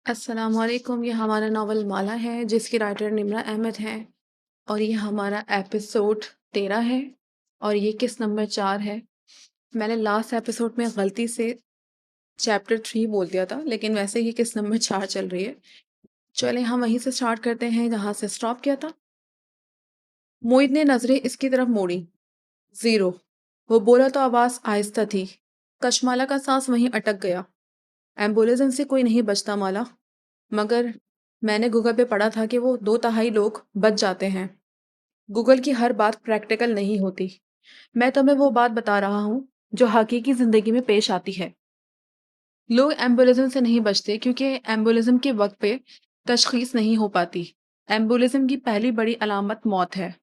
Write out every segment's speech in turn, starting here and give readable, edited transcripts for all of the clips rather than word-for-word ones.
अस्सलामुअलैकुम। ये हमारा नावल माला है जिसकी राइटर निम्रा अहमद हैं और ये हमारा एपिसोड 13 है और ये किस नंबर 4 है। मैंने लास्ट एपिसोड में गलती से चैप्टर 3 बोल दिया था, लेकिन वैसे ही किस नंबर 4 चल रही है। चलें हम वहीं से स्टार्ट करते हैं जहाँ से स्टॉप किया था। मोहित ने नजरें इसकी तरफ मोड़ी। जीरो। वो बोला तो आवाज आहिस्ता थी। कशमाला का सांस वहीं अटक गया। एम्बुलेंस से कोई नहीं बचता माला, मगर मैंने गूगल पे पढ़ा था कि वो 2/3 लोग बच जाते हैं। गूगल की हर बात प्रैक्टिकल नहीं होती। मैं तुम्हें वो बात बता रहा हूँ जो हकीकी जिंदगी में पेश आती है। लोग एम्बुलिज्म से नहीं बचते क्योंकि एम्बुलिज्म के वक्त पे तशखीस नहीं हो पाती। एम्बुलिज्म की पहली बड़ी अलामत मौत है।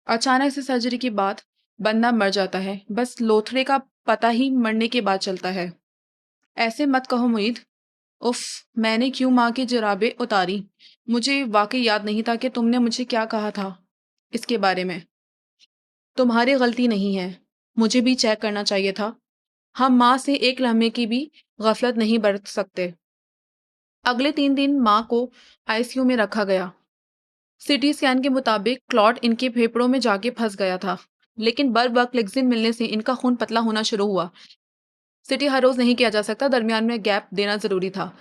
अचानक से सर्जरी के बाद बंदा मर जाता है, बस लोथड़े का पता ही मरने के बाद चलता है। ऐसे मत कहो मुईद। उफ, मैंने क्यों माँ की जुराबें उतारी। मुझे वाकई याद नहीं था कि तुमने मुझे क्या कहा था इसके बारे में। तुम्हारी गलती नहीं है, मुझे भी चेक करना चाहिए था। हम माँ से एक लम्हे की भी गफलत नहीं बरत सकते। अगले 3 दिन माँ को आईसीयू में रखा गया। सिटी स्कैन के मुताबिक क्लॉट इनके फेफड़ों में जाके फंस गया था, लेकिन बर वक्त लेक्सिन मिलने से इनका खून पतला होना शुरू हुआ। सिटी हर रोज नहीं किया जा सकता, दरमियान में गैप देना जरूरी था।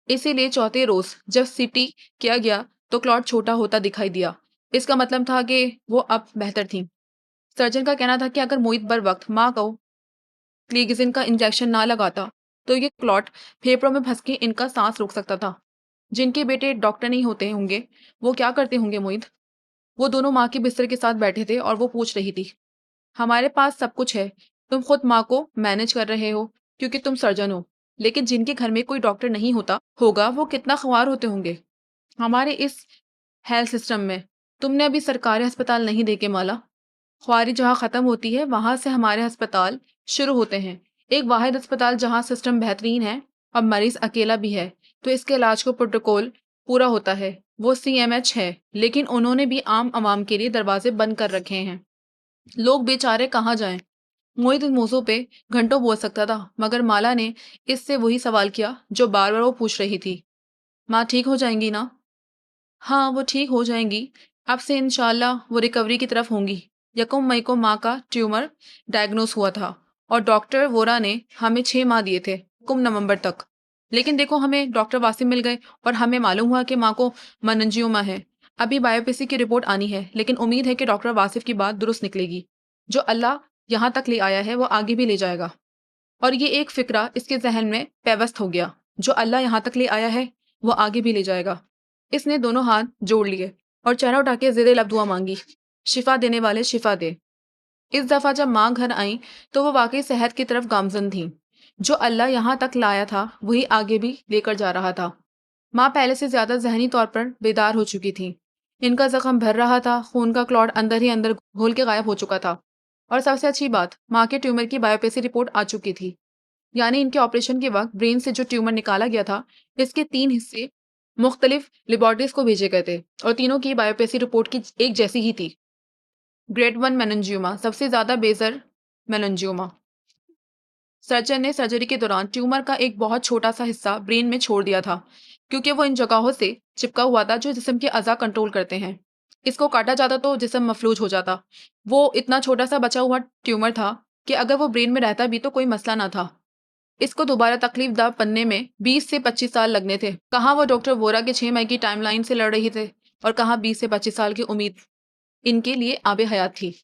इसीलिए चौथे रोज जब सीटी किया गया तो क्लॉट छोटा होता दिखाई दिया। इसका मतलब था कि वो अब बेहतर थी। सर्जन का कहना था कि अगर मोहित बर वक्त माँ को क्लीगिजिन का इंजेक्शन ना लगाता तो ये क्लॉट फेफड़ों में फंस के इनका सांस रोक सकता था। जिनके बेटे डॉक्टर नहीं होते होंगे वो क्या करते होंगे मोहित। वो दोनों माँ के बिस्तर के साथ बैठे थे और वो पूछ रही थी, हमारे पास सब कुछ है, तुम खुद माँ को मैनेज कर रहे हो क्योंकि तुम सर्जन हो, लेकिन जिनके घर में कोई डॉक्टर नहीं होता होगा वो कितना ख्वार होते होंगे हमारे इस हेल्थ सिस्टम में। तुमने अभी सरकारी अस्पताल नहीं देखे माला। ख्वारी जहाँ ख़त्म होती है वहाँ से हमारे अस्पताल शुरू होते हैं। एक वाहिद अस्पताल जहाँ सिस्टम बेहतरीन है और मरीज अकेला भी है तो इसके इलाज को प्रोटोकॉल पूरा होता है। वो CMH है, लेकिन उन्होंने भी आम आवाम के लिए दरवाजे बंद कर रखे हैं। लोग बेचारे कहाँ जाएं। मोहित इन मौजों पे घंटों बोल सकता था, मगर माला ने इससे वही सवाल किया जो बार बार वो पूछ रही थी, माँ ठीक हो जाएंगी ना। हाँ, वो ठीक हो जाएंगी। अब से इंशाल्लाह वो रिकवरी की तरफ होंगी। 1 मई को माँ का ट्यूमर डायग्नोस हुआ था और डॉक्टर वोरा ने हमें 6 माह दिए थे, 1 नवंबर तक। लेकिन देखो, हमें डॉक्टर वासिम मिल गए और हमें मालूम हुआ कि माँ को मनंजियोमा है। अभी बायोप्सी की रिपोर्ट आनी है, लेकिन उम्मीद है कि डॉक्टर वासिफ की बात दुरुस्त निकलेगी। जो अल्लाह यहाँ तक ले आया है वो आगे भी ले जाएगा। और ये एक फिक्रा इसके जहन में पेवस्त हो गया, जो अल्लाह यहाँ तक ले आया है वो आगे भी ले जाएगा। इसने दोनों हाथ जोड़ लिए और चेहरा उठा के ज़ेरे लब दुआ मांगी, शिफा देने वाले शिफा दे। इस दफ़ा जब माँ घर आई तो वो वाकई सेहत की तरफ गामजन थी। जो अल्लाह यहाँ तक लाया था वही आगे भी लेकर जा रहा था। माँ पहले से ज़्यादा जहनी तौर पर बेदार हो चुकी थी। इनका जख्म भर रहा था, खून का क्लॉट अंदर ही अंदर घोल के गायब हो चुका था। और सबसे अच्छी बात, माँ के ट्यूमर की बायोप्सी रिपोर्ट आ चुकी थी। यानी इनके ऑपरेशन के वक्त ब्रेन से जो ट्यूमर निकाला गया था, इसके 3 हिस्से मुख्तलिफ लेबॉर्टरीज को भेजे गए थे और तीनों की बायोप्सी रिपोर्ट की एक जैसी ही थी। ग्रेड 1 मेनिंजियोमा, सबसे ज्यादा बेजर मेनिंजियोमा। सर्जन ने सर्जरी के दौरान ट्यूमर का एक बहुत छोटा सा हिस्सा ब्रेन में छोड़ दिया था, क्योंकि वो इन जगहों से चिपका हुआ था जो जिस्म के अज़ा कंट्रोल करते हैं। इसको काटा जाता तो जिस्म मफलूज हो जाता। वो इतना छोटा सा बचा हुआ ट्यूमर था कि अगर वो ब्रेन में रहता भी तो कोई मसला ना था। इसको दोबारा तकलीफ दा बनने में 20 से 25 साल लगने थे। कहाँ वो डॉक्टर वोरा के 6 मई की टाइमलाइन से लड़ रही थे और कहाँ 20 से 25 साल की उम्मीद इनके लिए आबे हयात थी।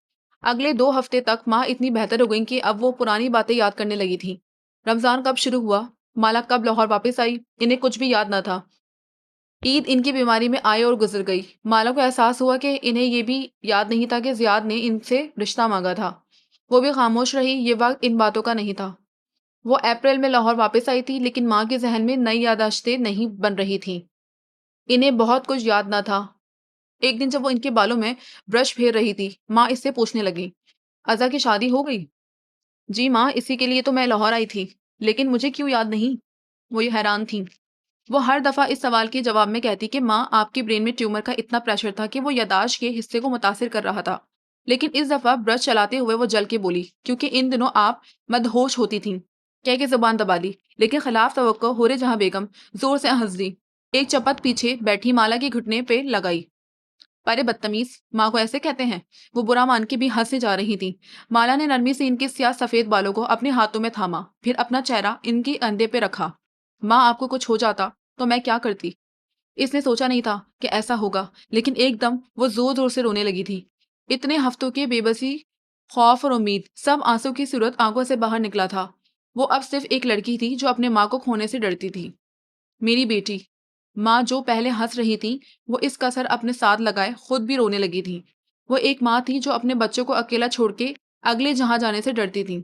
अगले 2 हफ्ते तक माँ इतनी बेहतर हो गई कि अब वो पुरानी बातें याद करने लगी थी। रमजान कब शुरू हुआ, माला कब लाहौर वापस आई, इन्हें कुछ भी याद न था। ईद इनकी बीमारी में आई और गुजर गई। माला को एहसास हुआ कि इन्हें ये भी याद नहीं था कि जियाद ने इनसे रिश्ता मांगा था। वो भी खामोश रही, ये वक्त इन बातों का नहीं था। वो अप्रैल में लाहौर वापस आई थी, लेकिन माँ के जहन में नई याददाश्तें नहीं बन रही थीं। इन्हें बहुत कुछ याद ना था। एक दिन जब वो इनके बालों में ब्रश फेर रही थी, माँ इससे पूछने लगी, अज़ा की शादी हो गई। जी माँ, इसी के लिए तो मैं लाहौर आई थी, लेकिन मुझे क्यों याद नहीं। वो ये हैरान थी। वो हर दफ़ा इस सवाल के जवाब में कहती कि माँ, आपकी ब्रेन में ट्यूमर का इतना प्रेशर था कि वो यादाश्त के हिस्से को मुतासिर कर रहा था। लेकिन इस दफ़ा ब्रश चलाते हुए वो जल के बोली, क्योंकि इन दिनों आप मदहोश होती थीं। कह के जुबान दबा ली, लेकिन खिलाफ तवक्को होरे जहां बेगम जोर से हंस दी। एक चपत पीछे बैठी माला के घुटने पे लगाई। अरे बदतमीज, माँ को ऐसे कहते हैं? वो बुरा मान के भी हंसे जा रही थी। माला ने नरमी से इनके स्याह सफेद बालों को अपने हाथों में थामा, फिर अपना चेहरा इनके कंधे पे रखा। माँ, आपको कुछ हो जाता तो मैं क्या करती? इसने सोचा नहीं था कि ऐसा होगा, लेकिन एकदम वो जोर जोर से रोने लगी थी। इतने हफ्तों के बेबसी, खौफ और उम्मीद, सब आंसू की सूरत आंखों से बाहर निकला था। वो अब सिर्फ एक लड़की थी जो अपने माँ को खोने से डरती थी। मेरी बेटी। माँ जो पहले हंस रही थी, वो इस कसर अपने साथ लगाए खुद भी रोने लगी थी। वो एक माँ थी जो अपने बच्चों को अकेला छोड़ के अगले जहां जाने से डरती थी।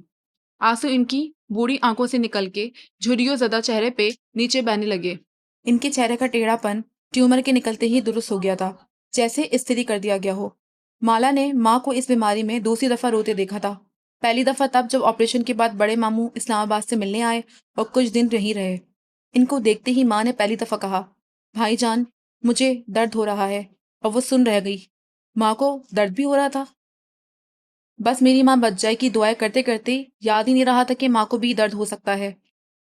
आंसू इनकी बूढ़ी आंखों से निकल के झुर्रियों ज़दा चेहरे पे नीचे बहने लगे। इनके चेहरे का टेढ़ापन ट्यूमर के निकलते ही दुरुस्त हो गया था, जैसे स्थिति कर दिया गया हो। माला ने माँ को इस बीमारी में दूसरी दफा रोते देखा था। पहली दफा तब जब ऑपरेशन के बाद बड़े मामू इस्लामाबाद से मिलने आए और कुछ दिन यहीं रहे। इनको देखते ही माँ ने पहली दफा कहा, भाईजान, मुझे दर्द हो रहा है। और वो सुन रह गई। माँ को दर्द भी हो रहा था। बस मेरी माँ बच जाए की दुआएं करते करते याद ही नहीं रहा था कि माँ को भी दर्द हो सकता है।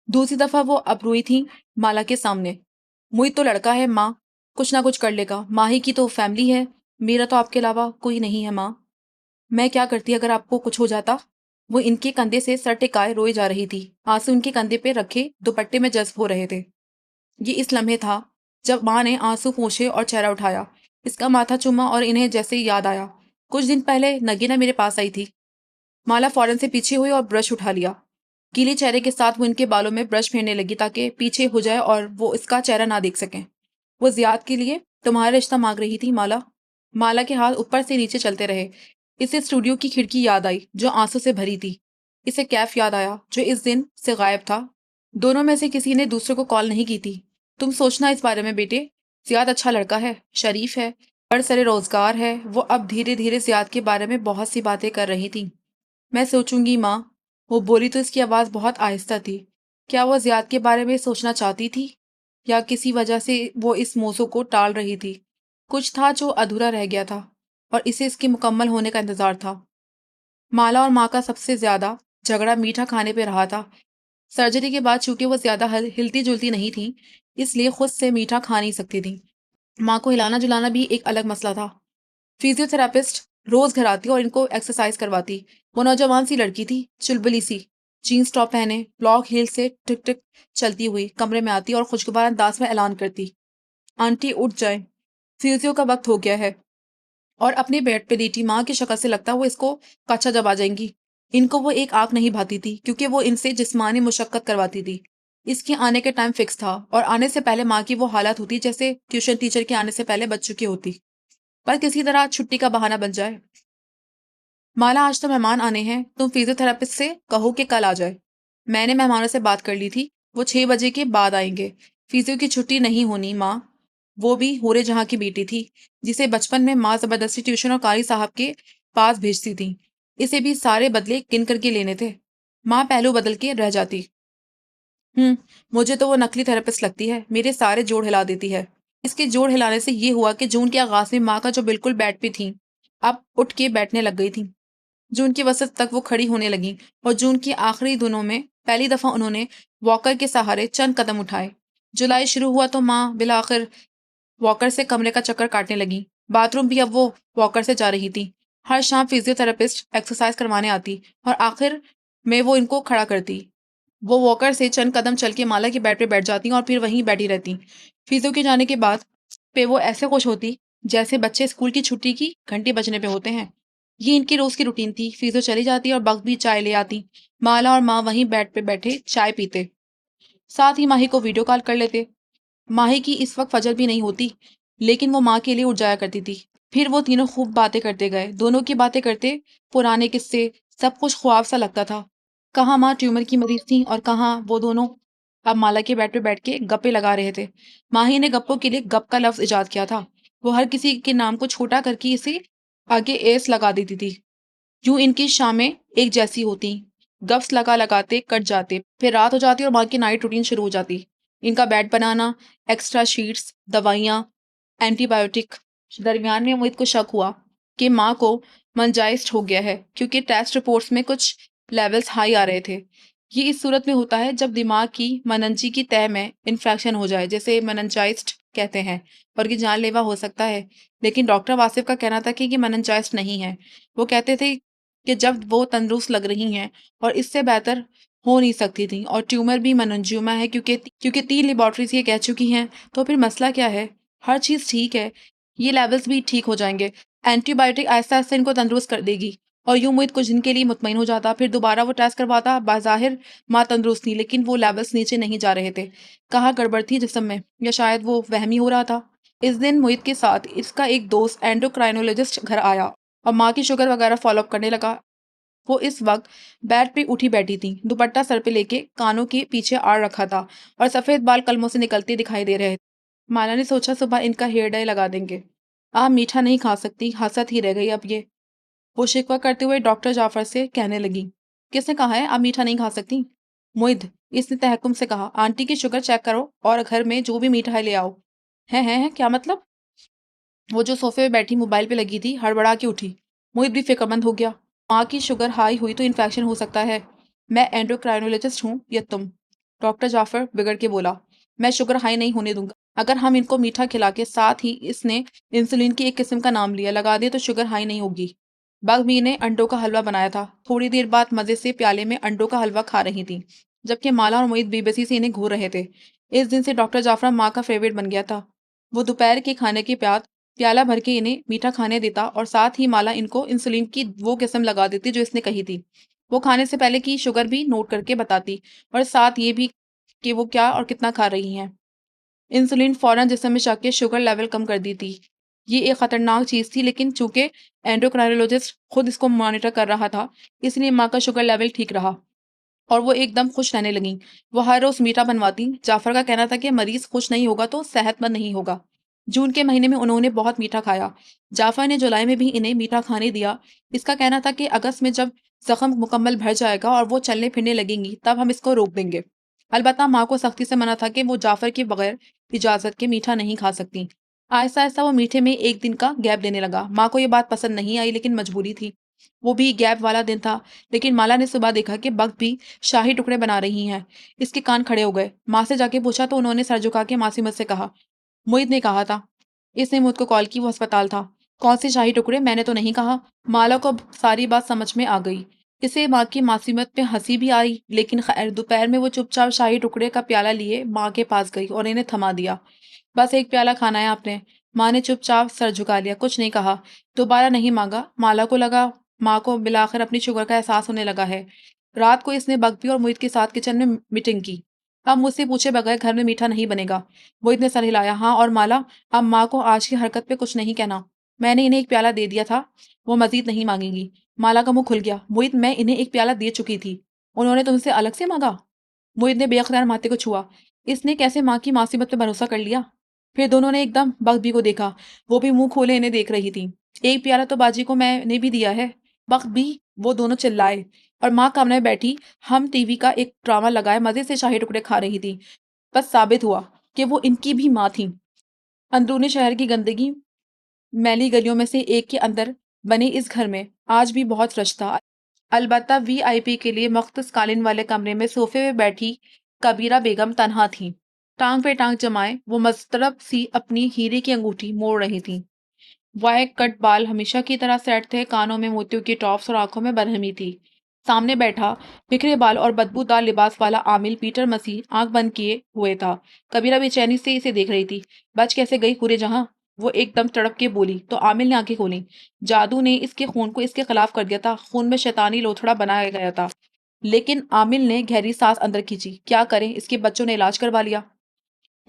दूसरी दफा वो अब रोई थी माला के सामने। मुई तो लड़का है माँ, कुछ ना कुछ कर लेगा। माँ ही की तो फैमिली है, मेरा तो आपके अलावा कोई नहीं है माँ। मैं क्या करती अगर आपको कुछ हो जाता? वो इनके कंधे से सर टिकाए रोई जा रही थी। आंसू उनके कंधे पे रखे दुपट्टे में जज्ब हो रहे थे। ये इस लम्हे था जब माँ ने आंसू पोंछे और चेहरा उठाया, इसका माथा चूमा और इन्हें जैसे याद आया, कुछ दिन पहले नगीना मेरे पास आई थी। माला फौरन से पीछे हुई और ब्रश उठा लिया। गीले चेहरे के साथ वो इनके बालों में ब्रश फेरने लगी ताकि पीछे हो जाए और वो इसका चेहरा ना देख सकें। वो जियाद के लिए तुम्हारा रिश्ता मांग रही थी माला। माला के हाथ ऊपर से नीचे चलते रहे। इसे स्टूडियो की खिड़की याद आई जो आंसू से भरी थी। इसे कैफ याद आया जो इस दिन से गायब था। दोनों में से किसी ने दूसरे को कॉल नहीं की थी। तुम सोचना इस बारे में बेटे। जियाद अच्छा लड़का है, शरीफ है, बड़ सरे रोजगार है। वो अब धीरे धीरे जियाद के बारे में बहुत सी बातें कर रही थी। मैं सोचूंगी माँ। वो बोली तो इसकी आवाज़ बहुत आहिस्ता थी। क्या वो जियाद के बारे में सोचना चाहती थी या किसी वजह से वो इस मौजू को टाल रही थी? कुछ था जो अधूरा रह गया था और इसे इसके मुकम्मल होने का इंतजार था। माला और माँ का सबसे ज्यादा झगड़ा मीठा खाने पे रहा था। सर्जरी के बाद चूंकि वो ज्यादा हिलती जुलती नहीं थी, इसलिए खुद से मीठा खा नहीं सकती थी। माँ को हिलाना जुलाना भी एक अलग मसला था। फिजियोथेरापिस्ट रोज घर आती और इनको एक्सरसाइज करवाती। वो नौजवान सी लड़की थी, चुलबुली सी, जीन्स टॉप पहने, ब्लॉक हील से टिक टिक चलती हुई कमरे में आती और खुशगवार अंदाज में ऐलान करती, आंटी उठ जाए, फिजियो का वक्त हो गया है। और अपने बेड पे लेटी माँ की शक्ल से लगता वो इसको कच्चा दबा जाएंगी। इनको वो एक आंख नहीं भाती थी क्योंकि वो इनसे जिस्मानी मुशक्कत करवाती थी। इसके आने के टाइम फिक्स था और आने से पहले माँ की वो हालत होती जैसे ट्यूशन टीचर के आने से पहले बच्चों की होती, पर किसी तरह छुट्टी का बहाना बन जाए। माला, आज तो मेहमान आने हैं, तुम फिजियोथेरापिस्ट से कहो कि कल आ जाए। मैंने मेहमानों से बात कर ली थी, वो 6 बजे के बाद आएंगे। फिजियो की छुट्टी नहीं होनी माँ। वो भी होरे जहाँ की बेटी थी जिसे बचपन में माँ जबरदस्ती ट्यूशन और कारी साहब के पास भेजती थी। इसे भी सारे बदले गिन करके लेने थे। माँ पहलू बदल के रह जाती। मुझे तो वो नकली थेरेपिस्ट लगती है, मेरे सारे जोड़ हिला देती है। इसके जोड़ हिलाने से ये हुआ कि जून के आगाज में माँ का जो बिल्कुल बेड पे थी, अब उठ के बैठने लग गई थी। जून की वसत तक वो खड़ी होने लगी और जून के आखिरी दिनों में पहली दफा उन्होंने वॉकर के सहारे चंद कदम उठाए। जुलाई शुरू हुआ तो माँ बिला आखिर वॉकर से कमरे का चक्कर काटने लगी। बाथरूम भी अब वो वॉकर से जा रही थी। हर शाम फिजियोथेरेपिस्ट एक्सरसाइज करवाने आती और आखिर में वो इनको खड़ा करती। वो वॉकर से चंद कदम चल के माला के बेड पे बैठ जाती और फिर वहीं बैठी रहती। फिजियो के जाने के बाद पे वो ऐसे खुश होती जैसे बच्चे स्कूल की छुट्टी की घंटी बजने पे होते हैं। ये इनकी रोज की रूटीन थी। फिजियो चली जाती और बख्त भी चाय ले आती। माला और माँ वहीं बेड पे बैठे चाय पीते, साथ ही माही को वीडियो कॉल कर लेते। माही की इस वक्त फजर भी नहीं होती, लेकिन वो माँ के लिए उठ जाया करती थी। फिर वो तीनों खूब बातें करते गए। दोनों की बातें करते पुराने किस्से, सब कुछ ख्वाब सा लगता था। कहाँ माँ ट्यूमर की मरीज थी और कहाँ वो दोनों अब माला के बेड पे बैठ के गप्पे लगा रहे थे। माही ने गप्पों के लिए गप का लफ्ज इजाद किया था। वो हर किसी के नाम को छोटा करके इसे आगे एस लगा देती थी। यूं इनकी शामें एक जैसी होती, गप्स लगा लगाते कट जाते, फिर रात हो जाती और माँ की नाइट रूटीन शुरू हो जाती। इनका बेड बनाना, एक्स्ट्रा शीट्स, दवाइयाँ, एंटीबायोटिक। दरमियान में मोहित को शक हुआ कि माँ को मनजाइस्ट हो गया है क्योंकि टेस्ट रिपोर्ट्स में कुछ लेवल्स हाई आ रहे थे। ये इस सूरत में होता है जब दिमाग की मननजी की तह में इन्फेक्शन हो जाए, जैसे मेनिंजाइटिस कहते हैं, और ये जानलेवा हो सकता है। लेकिन डॉक्टर वासिफ का कहना था कि ये मेनिंजाइटिस नहीं है। वो कहते थे कि जब वो तंदुरुस्त लग रही हैं और इससे बेहतर हो नहीं सकती थी, और ट्यूमर भी मेनिंजियोमा है क्योंकि 3 लेबोरेटरीज ये कह चुकी हैं। तो फिर मसला क्या है? हर चीज़ ठीक है, ये लेवल्स भी ठीक हो जाएंगे। एंटीबायोटिक आहिस्ता आहिस्ता इनको तंदुरुस्त कर देगी। और यूं मुहित कुछ दिन के लिए मुतमईन हो जाता, फिर दोबारा वो टेस्ट करवाता। बाज़ाहिर माँ तंदुरुस्त थी, लेकिन वो लेवल्स नीचे नहीं जा रहे थे। कहाँ गड़बड़ थी जिस्म में, या शायद वो वहम ही हो रहा था। इस दिन मुहित के साथ इसका एक दोस्त एंडोक्राइनोलॉजिस्ट घर आया और माँ की शुगर वगैरह फॉलोअप करने लगा। वो इस वक्त बेड पे उठी बैठी थी, दुपट्टा सर पे लेके कानों के पीछे आड़ रखा था और सफेद बाल कलमों से निकलते दिखाई दे रहे थे। माला ने सोचा सुबह इनका हेयर डाई लगा देंगे। आप मीठा नहीं खा सकती, हसत ही रह गई अब ये। वो शिकवा करते हुए डॉक्टर जाफर से कहने लगी, किसने कहा है आप मीठा नहीं खा सकती? मुइद, इसने तहकुम से कहा, आंटी की शुगर चेक करो और घर में जो भी मीठा है ले आओ। है क्या मतलब? वो जो सोफे पे बैठी मोबाइल पे लगी थी हड़बड़ा के उठी। मुहित भी फिक्रमंद हो गया। माँ की शुगर हाई हुई तो इन्फेक्शन हो सकता है। मैं एंडोक्राइनोलॉजिस्ट हूँ या तुम? डॉक्टर जाफर बिगड़ के बोला, मैं शुगर हाई नहीं होने दूंगा। अगर हम इनको मीठा खिला के साथ ही इसने इंसुलिन की एक किस्म का नाम लिया लगा दिया तो शुगर हाई नहीं होगी। बगमी ने अंडों का हलवा बनाया था। थोड़ी देर बाद मजे से प्याले में अंडों का हलवा खा रही थी, जबकि माला और मोहित बेबसी से इन्हें घूर रहे थे। इस दिन से डॉक्टर जाफर माँ का फेवरेट बन गया था। वो दोपहर के खाने के बाद प्याला भर के इन्हें मीठा खाने देता और साथ ही माला इनको इंसुलिन की वो किस्म लगा देती जो इसने कही थी। वो खाने से पहले की शुगर भी नोट करके बताती और साथ ये भी कि वो क्या और कितना खा रही हैं। इंसुलिन फौरन जिस्म में जाके शुगर लेवल कम कर दी थी। ये एक खतरनाक चीज थी, लेकिन चूंकि एंडोक्राइनोलॉजिस्ट खुद इसको मॉनिटर कर रहा था, इसलिए माँ का शुगर लेवल ठीक रहा और वो एकदम खुश रहने लगी। वो हर रोज मीठा बनवाती। जाफर का कहना था कि मरीज खुश नहीं होगा तो सेहतमंद नहीं होगा। जून के महीने में उन्होंने बहुत मीठा खाया। जाफर ने जुलाई में भी इन्हें मीठा खाने दिया। इसका कहना था कि अगस्त में जब जख्म मुकम्मल भर जाएगा और वो चलने फिरने लगेंगी तब हम इसको रोक देंगे। अलबत्ता माँ को सख्ती से मना था कि वो जाफर के बगैर इजाजत के मीठा नहीं खा सकती। आहिस्ता आहिस्ता वो मीठे में एक दिन का गैप देने लगा। माँ को ये बात पसंद नहीं आई, लेकिन मजबूरी थी। वो भी गैप वाला दिन था। लेकिन माला ने सुबह देखा कि बग भी शाही टुकड़े बना रही हैं। इसके कान खड़े हो गए। माँ से जाके पूछा तो उन्होंने सर झुका के मासूमियत से कहा, मुईद ने कहा था। इसने मुझको कॉल की, वो अस्पताल था। कौन से शाही टुकड़े? मैंने तो नहीं कहा। माला को अब सारी बात समझ में आ गई। इसे माँ की मासूमियत पे हंसी भी आई, लेकिन खैर दोपहर में वो चुपचाप शाही टुकड़े का प्याला लिए माँ के पास गई और इन्हें थमा दिया। बस एक प्याला खाना है आपने। माँ ने चुपचाप सर झुका लिया, कुछ नहीं कहा। दोबारा नहीं मांगा। माला को लगा माँ को मिलाकर अपनी शुगर का एहसास होने लगा है। रात को इसने बगपी और मुहित के साथ किचन में मीटिंग की। अब मुझसे पूछे बगैर घर में मीठा नहीं बनेगा। मोहित ने सर हिलाया। हाँ, और माला, अब माँ को आज की हरकत पे कुछ नहीं कहना। मैंने इन्हें एक प्याला दे दिया था, वो मजीद नहीं मांगेंगी। माला का मुंह खुल गया। मोहित, मैं इन्हें एक प्याला दे चुकी थी, उन्होंने तुमसे अलग से मांगा? मोहित ने बेअख्तियार माथे को छुआ। इसने कैसे माँ की मासूमियत पे भरोसा कर लिया? फिर दोनों ने एकदम बख्त को देखा। वो भी मुंह खोले इन्हें देख रही थी। एक प्याला तो बाजी को मैंने भी दिया है। बख्त भी, वो दोनों चिल्लाए। और माँ कमरे में बैठी हम टीवी का एक ड्रामा लगाए मजे से शाही टुकड़े खा रही थी। बस साबित हुआ कि वो इनकी भी माँ थी। अंदरूनी शहर की गंदगी मैली गलियों में से एक के अंदर बने इस घर में आज भी बहुत फ्रेश था। अलबत्ता वीआईपी के लिए मख्तस कालीन वाले कमरे में सोफे पे बैठी कबीरा बेगम तनहा थी। टांग पे टांग जमाए वो मस्तरब सी अपनी हीरे की अंगूठी मोड़ रही थी। वाइट कट बाल हमेशा की तरह सेट थे, कानों में मोतियों की टॉप्स और आंखों में बरहमी थी। सामने बैठा बिखरे बाल और बदबूदार लिबास वाला आमिल पीटर मसीह आंख बंद किए हुए था। कबीरा बेचैनी से इसे देख रही थी। बच कैसे गई पूरे जहां? वो एकदम तड़प के बोली तो आमिल ने आंखें खोली। जादू ने इसके खून को इसके खिलाफ कर दिया था। खून में शैतानी लोथड़ा बनाया गया था। लेकिन आमिल ने गहरी सांस अंदर खींची। क्या करें, इसके बच्चों ने इलाज करवा लिया।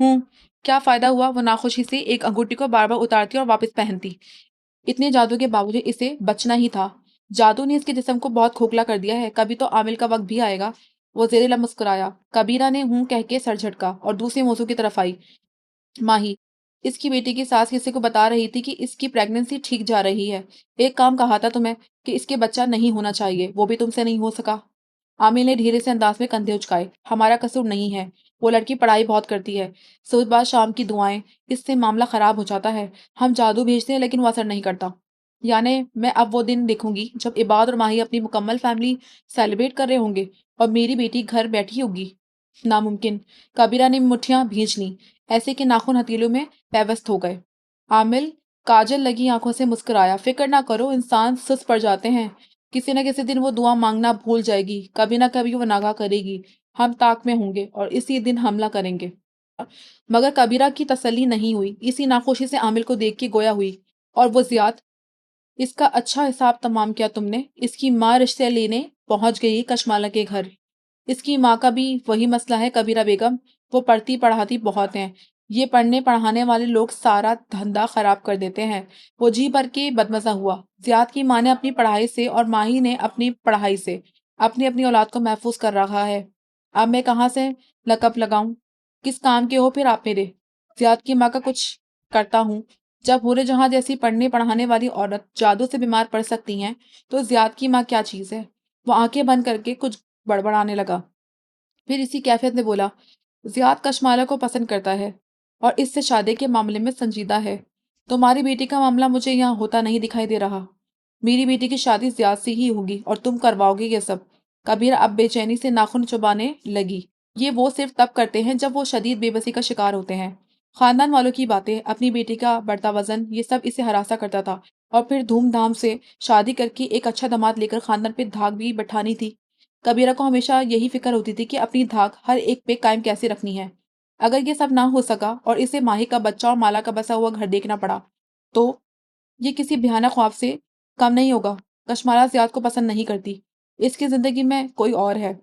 हूँ, क्या फायदा हुआ? वो नाखुशी से एक अंगूठी को बार बार उतारती और वापस पहनती। इतने जादू के बावजूद इसे बचना ही था। जादू ने इसके जिस्म को बहुत खोखला कर दिया है। कभी तो आमिल का वक्त भी आएगा। वो जेरे लब मुस्कुराया। कबीरा ने हूं कह के सर झटका और दूसरे मौजू की तरफ आई। माही, इसकी बेटी की सास किसी को बता रही थी कि इसकी प्रेगनेंसी ठीक जा रही है। एक काम कहा था तुम्हें कि इसके बच्चा नहीं होना चाहिए, वो भी तुमसे नहीं हो सका। आमिर ने धीरे से अंदाज में कंधे उचकाए। हमारा कसूर नहीं है। वो लड़की पढ़ाई बहुत करती है। सुबह शाम की दुआएं, इससे मामला खराब हो जाता है। हम जादू भेजते हैं लेकिन वो असर नहीं करता। यानी मैं अब वो दिन देखूंगी जब इबाद और माही अपनी मुकम्मल फैमिली सेलिब्रेट कर रहे होंगे। और मेरी बेटी घर बैठी होगी। नामुमकिन। कबीरा ने मुट्ठियां भींच लीं, ऐसे कि नाखून हथेलियों में पेवस्त हो गए। आमिल काजल लगी आंखों से मुस्कुराया। फिक्र ना करो, इंसान सुस्त पड़ जाते हैं। किसी न किसी दिन वो दुआ मांगना भूल जाएगी, कभी ना कभी वो नागा करेगी। हम ताक में होंगे और इसी दिन हमला करेंगे। मगर कबीरा की तसल्ली नहीं हुई। इसी नाखुशी से आमिल को देख के गोया हुई। और वो जियाद, इसका अच्छा हिसाब तमाम किया तुमने। इसकी माँ रिश्ते लेने पहुंच गई कशमाला के घर। इसकी माँ का भी वही मसला है कबीरा बेगम। वो पढ़ती पढ़ाती बहुत हैं। ये पढ़ने पढ़ाने वाले लोग सारा धंधा खराब कर देते हैं। वो जी भर के बदमजा हुआ। जियाद की माँ ने अपनी पढ़ाई से और माही ने अपनी पढ़ाई से अपनी अपनी औलाद को महफूज कर रखा है। अब मैं कहाँ से लकब लगाऊं? किस काम के हो फिर आप मेरे? जियाद की माँ का कुछ करता हूँ। जब पूरे जहां जैसी पढ़ने पढ़ाने वाली औरत जादू से बीमार पड़ सकती हैं, तो जियाद की माँ क्या चीज है? वो आंखें बंद करके कुछ बड़बड़ाने लगा। फिर इसी कैफियत में बोला, जियाद कशमाला को पसंद करता है और इससे शादी के मामले में संजीदा है। तुम्हारी बेटी का मामला मुझे यहाँ होता नहीं दिखाई दे रहा। मेरी बेटी की शादी जियाद से ही होगी और तुम करवाओगे ये सब। कबीर अब बेचैनी से नाखून चुबाने लगी। ये वो सिर्फ तब करते हैं जब वो शदीद बेबसी का शिकार होते हैं। खानदान वालों की बातें, अपनी बेटी का बढ़ता वजन, ये सब इसे हरासा करता था। और फिर धूमधाम से शादी करके एक अच्छा दामाद लेकर खानदान पे धाक भी बैठानी थी। कबीरा को हमेशा यही फिक्र होती थी कि अपनी धाक हर एक पे कायम कैसे रखनी है। अगर ये सब ना हो सका और इसे माही का बच्चा और माला का बसा हुआ घर देखना पड़ा, तो ये किसी भयानक ख्वाब से कम नहीं होगा। कशमाला जियाद को पसंद नहीं करती। इसकी जिंदगी में कोई और है।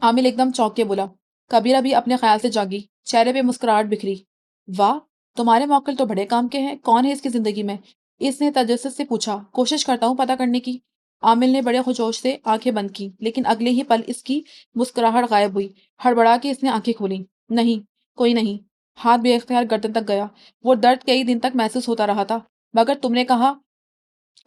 आमिल एकदम चौंक के बोला। कबीरा भी अपने ख्याल से जागी, चेहरे पे मुस्कुराहट बिखरी। वाह, तुम्हारे मौक्किल तो बड़े काम के हैं। कौन है इसकी जिंदगी में? इसने तजस्सुस से पूछा। कोशिश करता हूँ पता करने की। आमिल ने बड़े खुशोश से आंखें बंद की, लेकिन अगले ही पल इसकी मुस्कुराहट गायब हुई। हड़बड़ा के इसने आंखें खोली। नहीं, कोई नहीं। हाथ बेख्तियार गर्दन तक गया। वो दर्द कई दिन तक महसूस होता रहा था। मगर तुमने कहा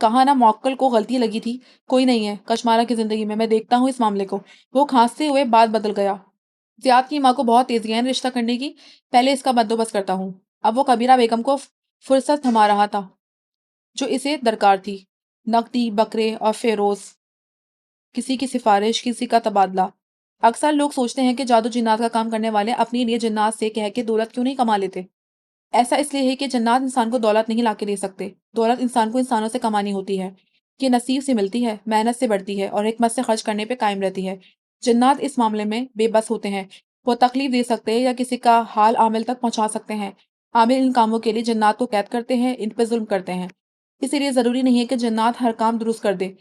कहा ना मौक्कल को गलती लगी थी। कोई नहीं है कशमाला की जिंदगी में। मैं देखता हूँ इस मामले को। वो खांसते हुए बात बदल गया। जियाद की माँ को बहुत तेजी है रिश्ता करने की। पहले इसका बंदोबस्त करता हूँ। अब वो कबीरा बेगम को फुर्सत थमा रहा था जो इसे दरकार थी। नकदी, बकरे और फेरोज, किसी की सिफारिश, किसी का तबादला। अक्सर लोग सोचते हैं कि जादू जिन्नात का काम करने वाले अपने लिए जिन्नात से कह के दौलत क्यों नहीं कमा लेते। ऐसा इसलिए है कि जन्नात इंसान को दौलत नहीं लाके दे सकते। दौलत इंसान को इंसानों से कमानी होती है। ये नसीब से मिलती है, मेहनत से बढ़ती है और हिकमत से खर्च करने पे कायम रहती है। जन्नात इस मामले में बेबस होते हैं। वो तकलीफ दे सकते हैं या किसी का हाल आमिल तक पहुंचा सकते हैं। आमिल इन कामों के लिए जन्नात को कैद करते हैं, इन पर जुल्म करते हैं। इसीलिए जरूरी नहीं है कि जन्नात हर काम दुरुस्त कर दे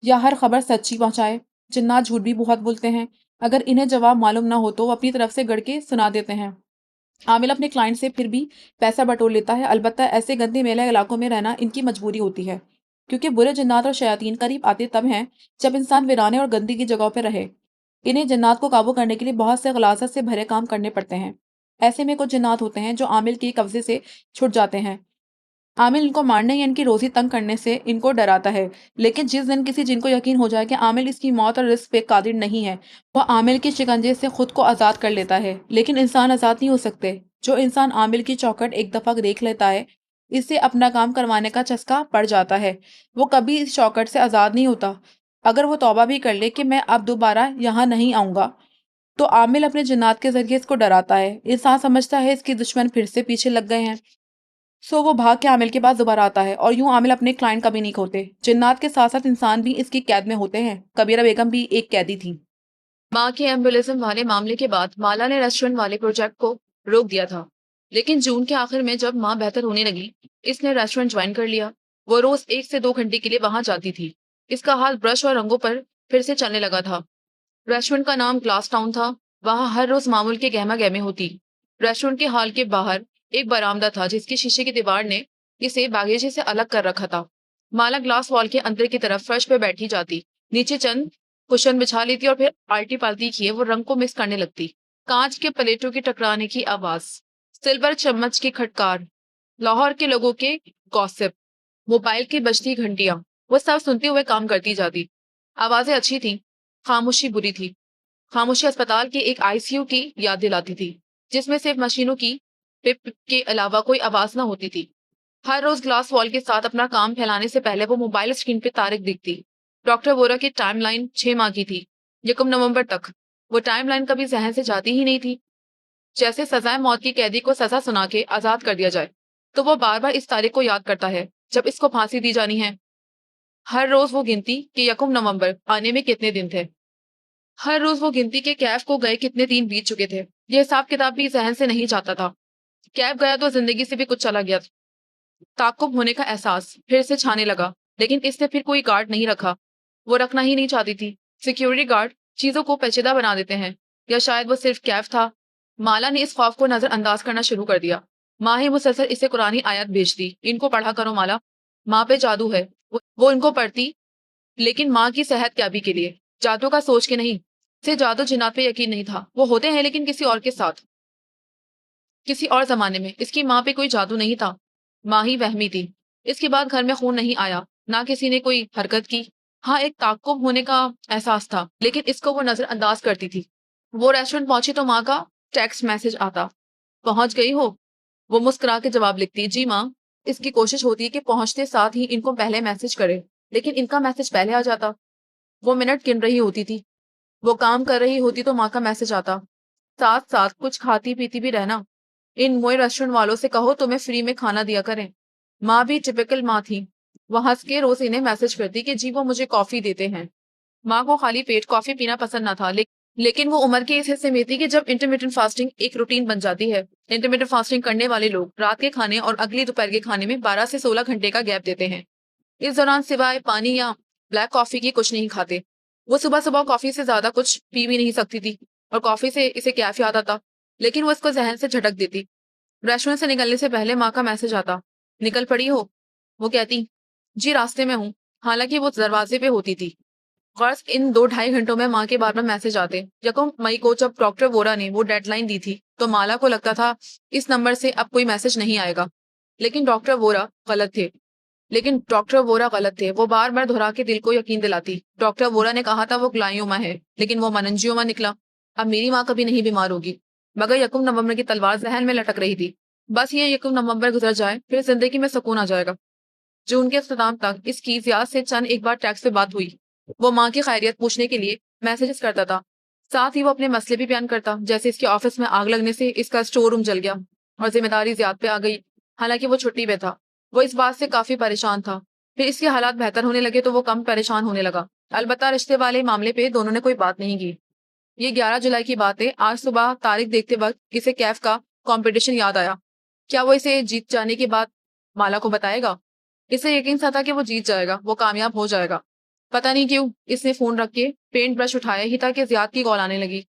या हर खबर सच्ची पहुंचाए। जन्नात झूठ भी बहुत बोलते हैं। अगर इन्हें जवाब मालूम ना हो तो वो अपनी तरफ से गढ़ के सुना देते हैं। आमिल अपने क्लाइंट से फिर भी पैसा बटोर लेता है। अलबत्ता ऐसे गंदे मेले इलाकों में रहना इनकी मजबूरी होती है, क्योंकि बुरे जन्नात और शयातीन करीब आते तब हैं जब इंसान वीराने और गंदगी की जगह पर रहे। इन्हें जन्नात को काबू करने के लिए बहुत से गलाजत से भरे काम करने पड़ते हैं। ऐसे में कुछ जन्नात होते हैं जो आमिल के कब्जे से छुट जाते हैं। आमिल इनको मारने या इनकी रोजी तंग करने से इनको डराता है। लेकिन जिस दिन किसी जिन को यकीन हो जाए कि आमिल इसकी मौत और रिस्क पे कादिर नहीं है, वह आमिल के शिकंजे से खुद को आज़ाद कर लेता है। लेकिन इंसान आज़ाद नहीं हो सकते। जो इंसान आमिल की चौखट एक दफ़ा देख लेता है, इससे अपना काम करवाने का चस्का पड़ जाता है। वो कभी इस चौखट से आज़ाद नहीं होता। अगर वो तौबा भी कर ले कि मैं अब दोबारा यहाँ नहीं आऊँगा, तो आमिल अपने जिन्नात के जरिए इसको डराता है। इंसान समझता है इसके दुश्मन फिर से पीछे लग गए हैं, सो वो भाग के आमिल के पास दोबारा आता है और यूं आमिल अपने क्लाइंट का भी नहीं खोते। जिन्नात के साथ साथ इंसान भी इसकी कैद में होते हैं। कबीरा बेगम भी एक कैदी थी। माँ के एम्बुलिज्म वाले मामले के बाद माला ने रेस्टोरेंट वाले प्रोजेक्ट को रोक दिया था, लेकिन जून के आखिर में जब माँ बेहतर होने लगी, इसने रेस्टोरेंट ज्वाइन कर लिया। वो रोज 1 से 2 घंटे के लिए वहां जाती थी। इसका हाथ ब्रश और रंगों पर फिर से चलने लगा था। रेस्टोरेंट का नाम ग्लास टाउन था। वहां हर रोज मामूल के गहमा गहमी होती। रेस्टोरेंट के हॉल के बाहर एक बरामदा था जिसकी शीशे की दीवार ने इसे बागीचे से अलग कर रखा था। माला ग्लास वॉल के अंदर की तरफ फर्श पे बैठी जाती, नीचे चंद कुशन बिछा लेती और फिर आल्टी पाल्टी किए वो रंग को मिक्स करने लगती। कांच के प्लेटों के टकराने की आवाज, सिल्वर चम्मच की खटकार, लाहौर के लोगों के गॉसिप, मोबाइल की बजती घंटियां, वो सब सुनते हुए काम करती जाती। आवाजें अच्छी थी, खामोशी बुरी थी। खामोशी अस्पताल के एक आईसीयू की याद दिलाती थी, जिसमें सिर्फ मशीनों की पिप के अलावा कोई आवाज ना होती थी। हर रोज ग्लास वॉल के साथ अपना काम फैलाने से पहले वो मोबाइल स्क्रीन पे तारीख दिखती। डॉक्टर वोरा की टाइमलाइन 6 माह की थी। यकम नवंबर तक। वो टाइमलाइन कभी जहन से जाती ही नहीं थी। जैसे सजाए मौत की कैदी को सजा सुना के आजाद कर दिया जाए, तो वो बार बार इस तारीख को याद करता है जब इसको फांसी दी जानी है। हर रोज वो गिनती कि यकम नवंबर आने में कितने दिन थे। हर रोज वो गिनती के कैफ को गए कितने दिन बीत चुके थे। ये हिसाब किताब भी जहन से नहीं जाता था। कैफ गया तो जिंदगी से भी कुछ चला गया। ताकुब होने का एहसास फिर से छाने लगा, लेकिन इसने फिर कोई गार्ड नहीं रखा। वो रखना ही नहीं चाहती थी। सिक्योरिटी गार्ड चीजों को पेचीदा बना देते हैं, या शायद वो सिर्फ कैफ था। माला ने इस खौफ को नजरअंदाज करना शुरू कर दिया। माँ ही मुसलसल इसे कुरानी आयत भेजती, इनको पढ़ा करो माला, माँ पे जादू है। वो इनको पढ़ती, लेकिन माँ की सेहत क्याबी के लिए, जादू का सोच के नहीं। से जादू जिन्नात पे यकीन नहीं था। वो होते हैं लेकिन किसी और के साथ, किसी और जमाने में। इसकी माँ पे कोई जादू नहीं था, माँ ही वहमी थी। इसके बाद घर में खून नहीं आया, ना किसी ने कोई हरकत की। हाँ, एक ताकुब होने का एहसास था, लेकिन इसको वो नजरअंदाज करती थी। वो रेस्टोरेंट पहुंची तो माँ का टेक्स्ट मैसेज आता, पहुंच गई हो? वो मुस्कुरा के जवाब लिखती, जी माँ। इसकी कोशिश होती है कि पहुंचते साथ ही इनको पहले मैसेज करे, लेकिन इनका मैसेज पहले आ जाता। वो मिनट गिन रही होती थी। वो काम कर रही होती तो माँ का मैसेज आता। साथ साथ कुछ खाती पीती भी रहना। इन मोए रेस्टोरेंट वालों से कहो तुम्हें फ्री में खाना दिया करें। माँ भी टिपिकल माँ थी। वह हंस के रोज इन्हें मैसेज करती कि जी वो मुझे कॉफी देते हैं। माँ को खाली पेट कॉफी पीना पसंद न था, लेकिन वो उम्र के इस हिस्से में थी कि जब इंटरमीडिएट फास्टिंग एक रूटीन बन जाती है। इंटरमीडिएट फास्टिंग करने वाले लोग रात के खाने और अगली दोपहर के खाने में 12 से 16 घंटे का गैप देते हैं। इस दौरान सिवाय पानी या ब्लैक कॉफी की कुछ नहीं खाते। वो सुबह सुबह कॉफी से ज्यादा कुछ पी भी नहीं सकती थी, और कॉफी से इसे कैफ याद आता, लेकिन वो इसको जहन से झटक देती। रेस्टोरेंट से निकलने से पहले माँ का मैसेज आता, निकल पड़ी हो? वो कहती, जी रास्ते में हूँ। हालांकि वो दरवाजे पे होती थी। वर्ष इन 2 ढाई घंटों में माँ के बार बार मैसेज आते। यकम मई को जब डॉक्टर वोरा ने वो डेडलाइन दी थी, तो माला को लगता था इस नंबर से अब कोई मैसेज नहीं आएगा। लेकिन डॉक्टर वोरा गलत थे। वो बार बार दोहरा के दिल को यकीन दिलाती। डॉक्टर वोरा ने कहा था वो ग्लायोमा है, लेकिन वो मनंजियोमा निकला। अब मेरी माँ कभी नहीं बीमार होगी। मगर यकम नवंबर की तलवार जहन में लटक रही थी। बस ये यकम नवंबर गुजर जाए, फिर जिंदगी में सुकून आ जाएगा। जून के अख्ताम तक इसकी जियाद से चंद एक बार टैक्स पे बात हुई। वो माँ की खैरियत पूछने के लिए मैसेजेस करता था। साथ ही वो अपने मसले भी बयान करता, जैसे इसके ऑफिस में आग लगने से इसका स्टोर रूम जल गया और जिम्मेदारी ज्यादा पे आ गई। हालांकि वो छुट्टी पे था। वो इस बात से काफी परेशान था। फिर इसके हालात बेहतर होने लगे तो वो कम परेशान होने लगा। अलबत्ता रिश्ते वाले मामले पे दोनों ने कोई बात नहीं की। ये 11 जुलाई की बात है। आज सुबह तारीख देखते वक्त इसे कैफ का कंपटीशन याद आया। क्या वो इसे जीत जाने के बाद माला को बताएगा? इसे यकीन सा था कि वो जीत जाएगा, वो कामयाब हो जाएगा। पता नहीं क्यों इसने फोन रख के पेंट ब्रश उठाया ही था कि जियाद की कॉल आने लगी।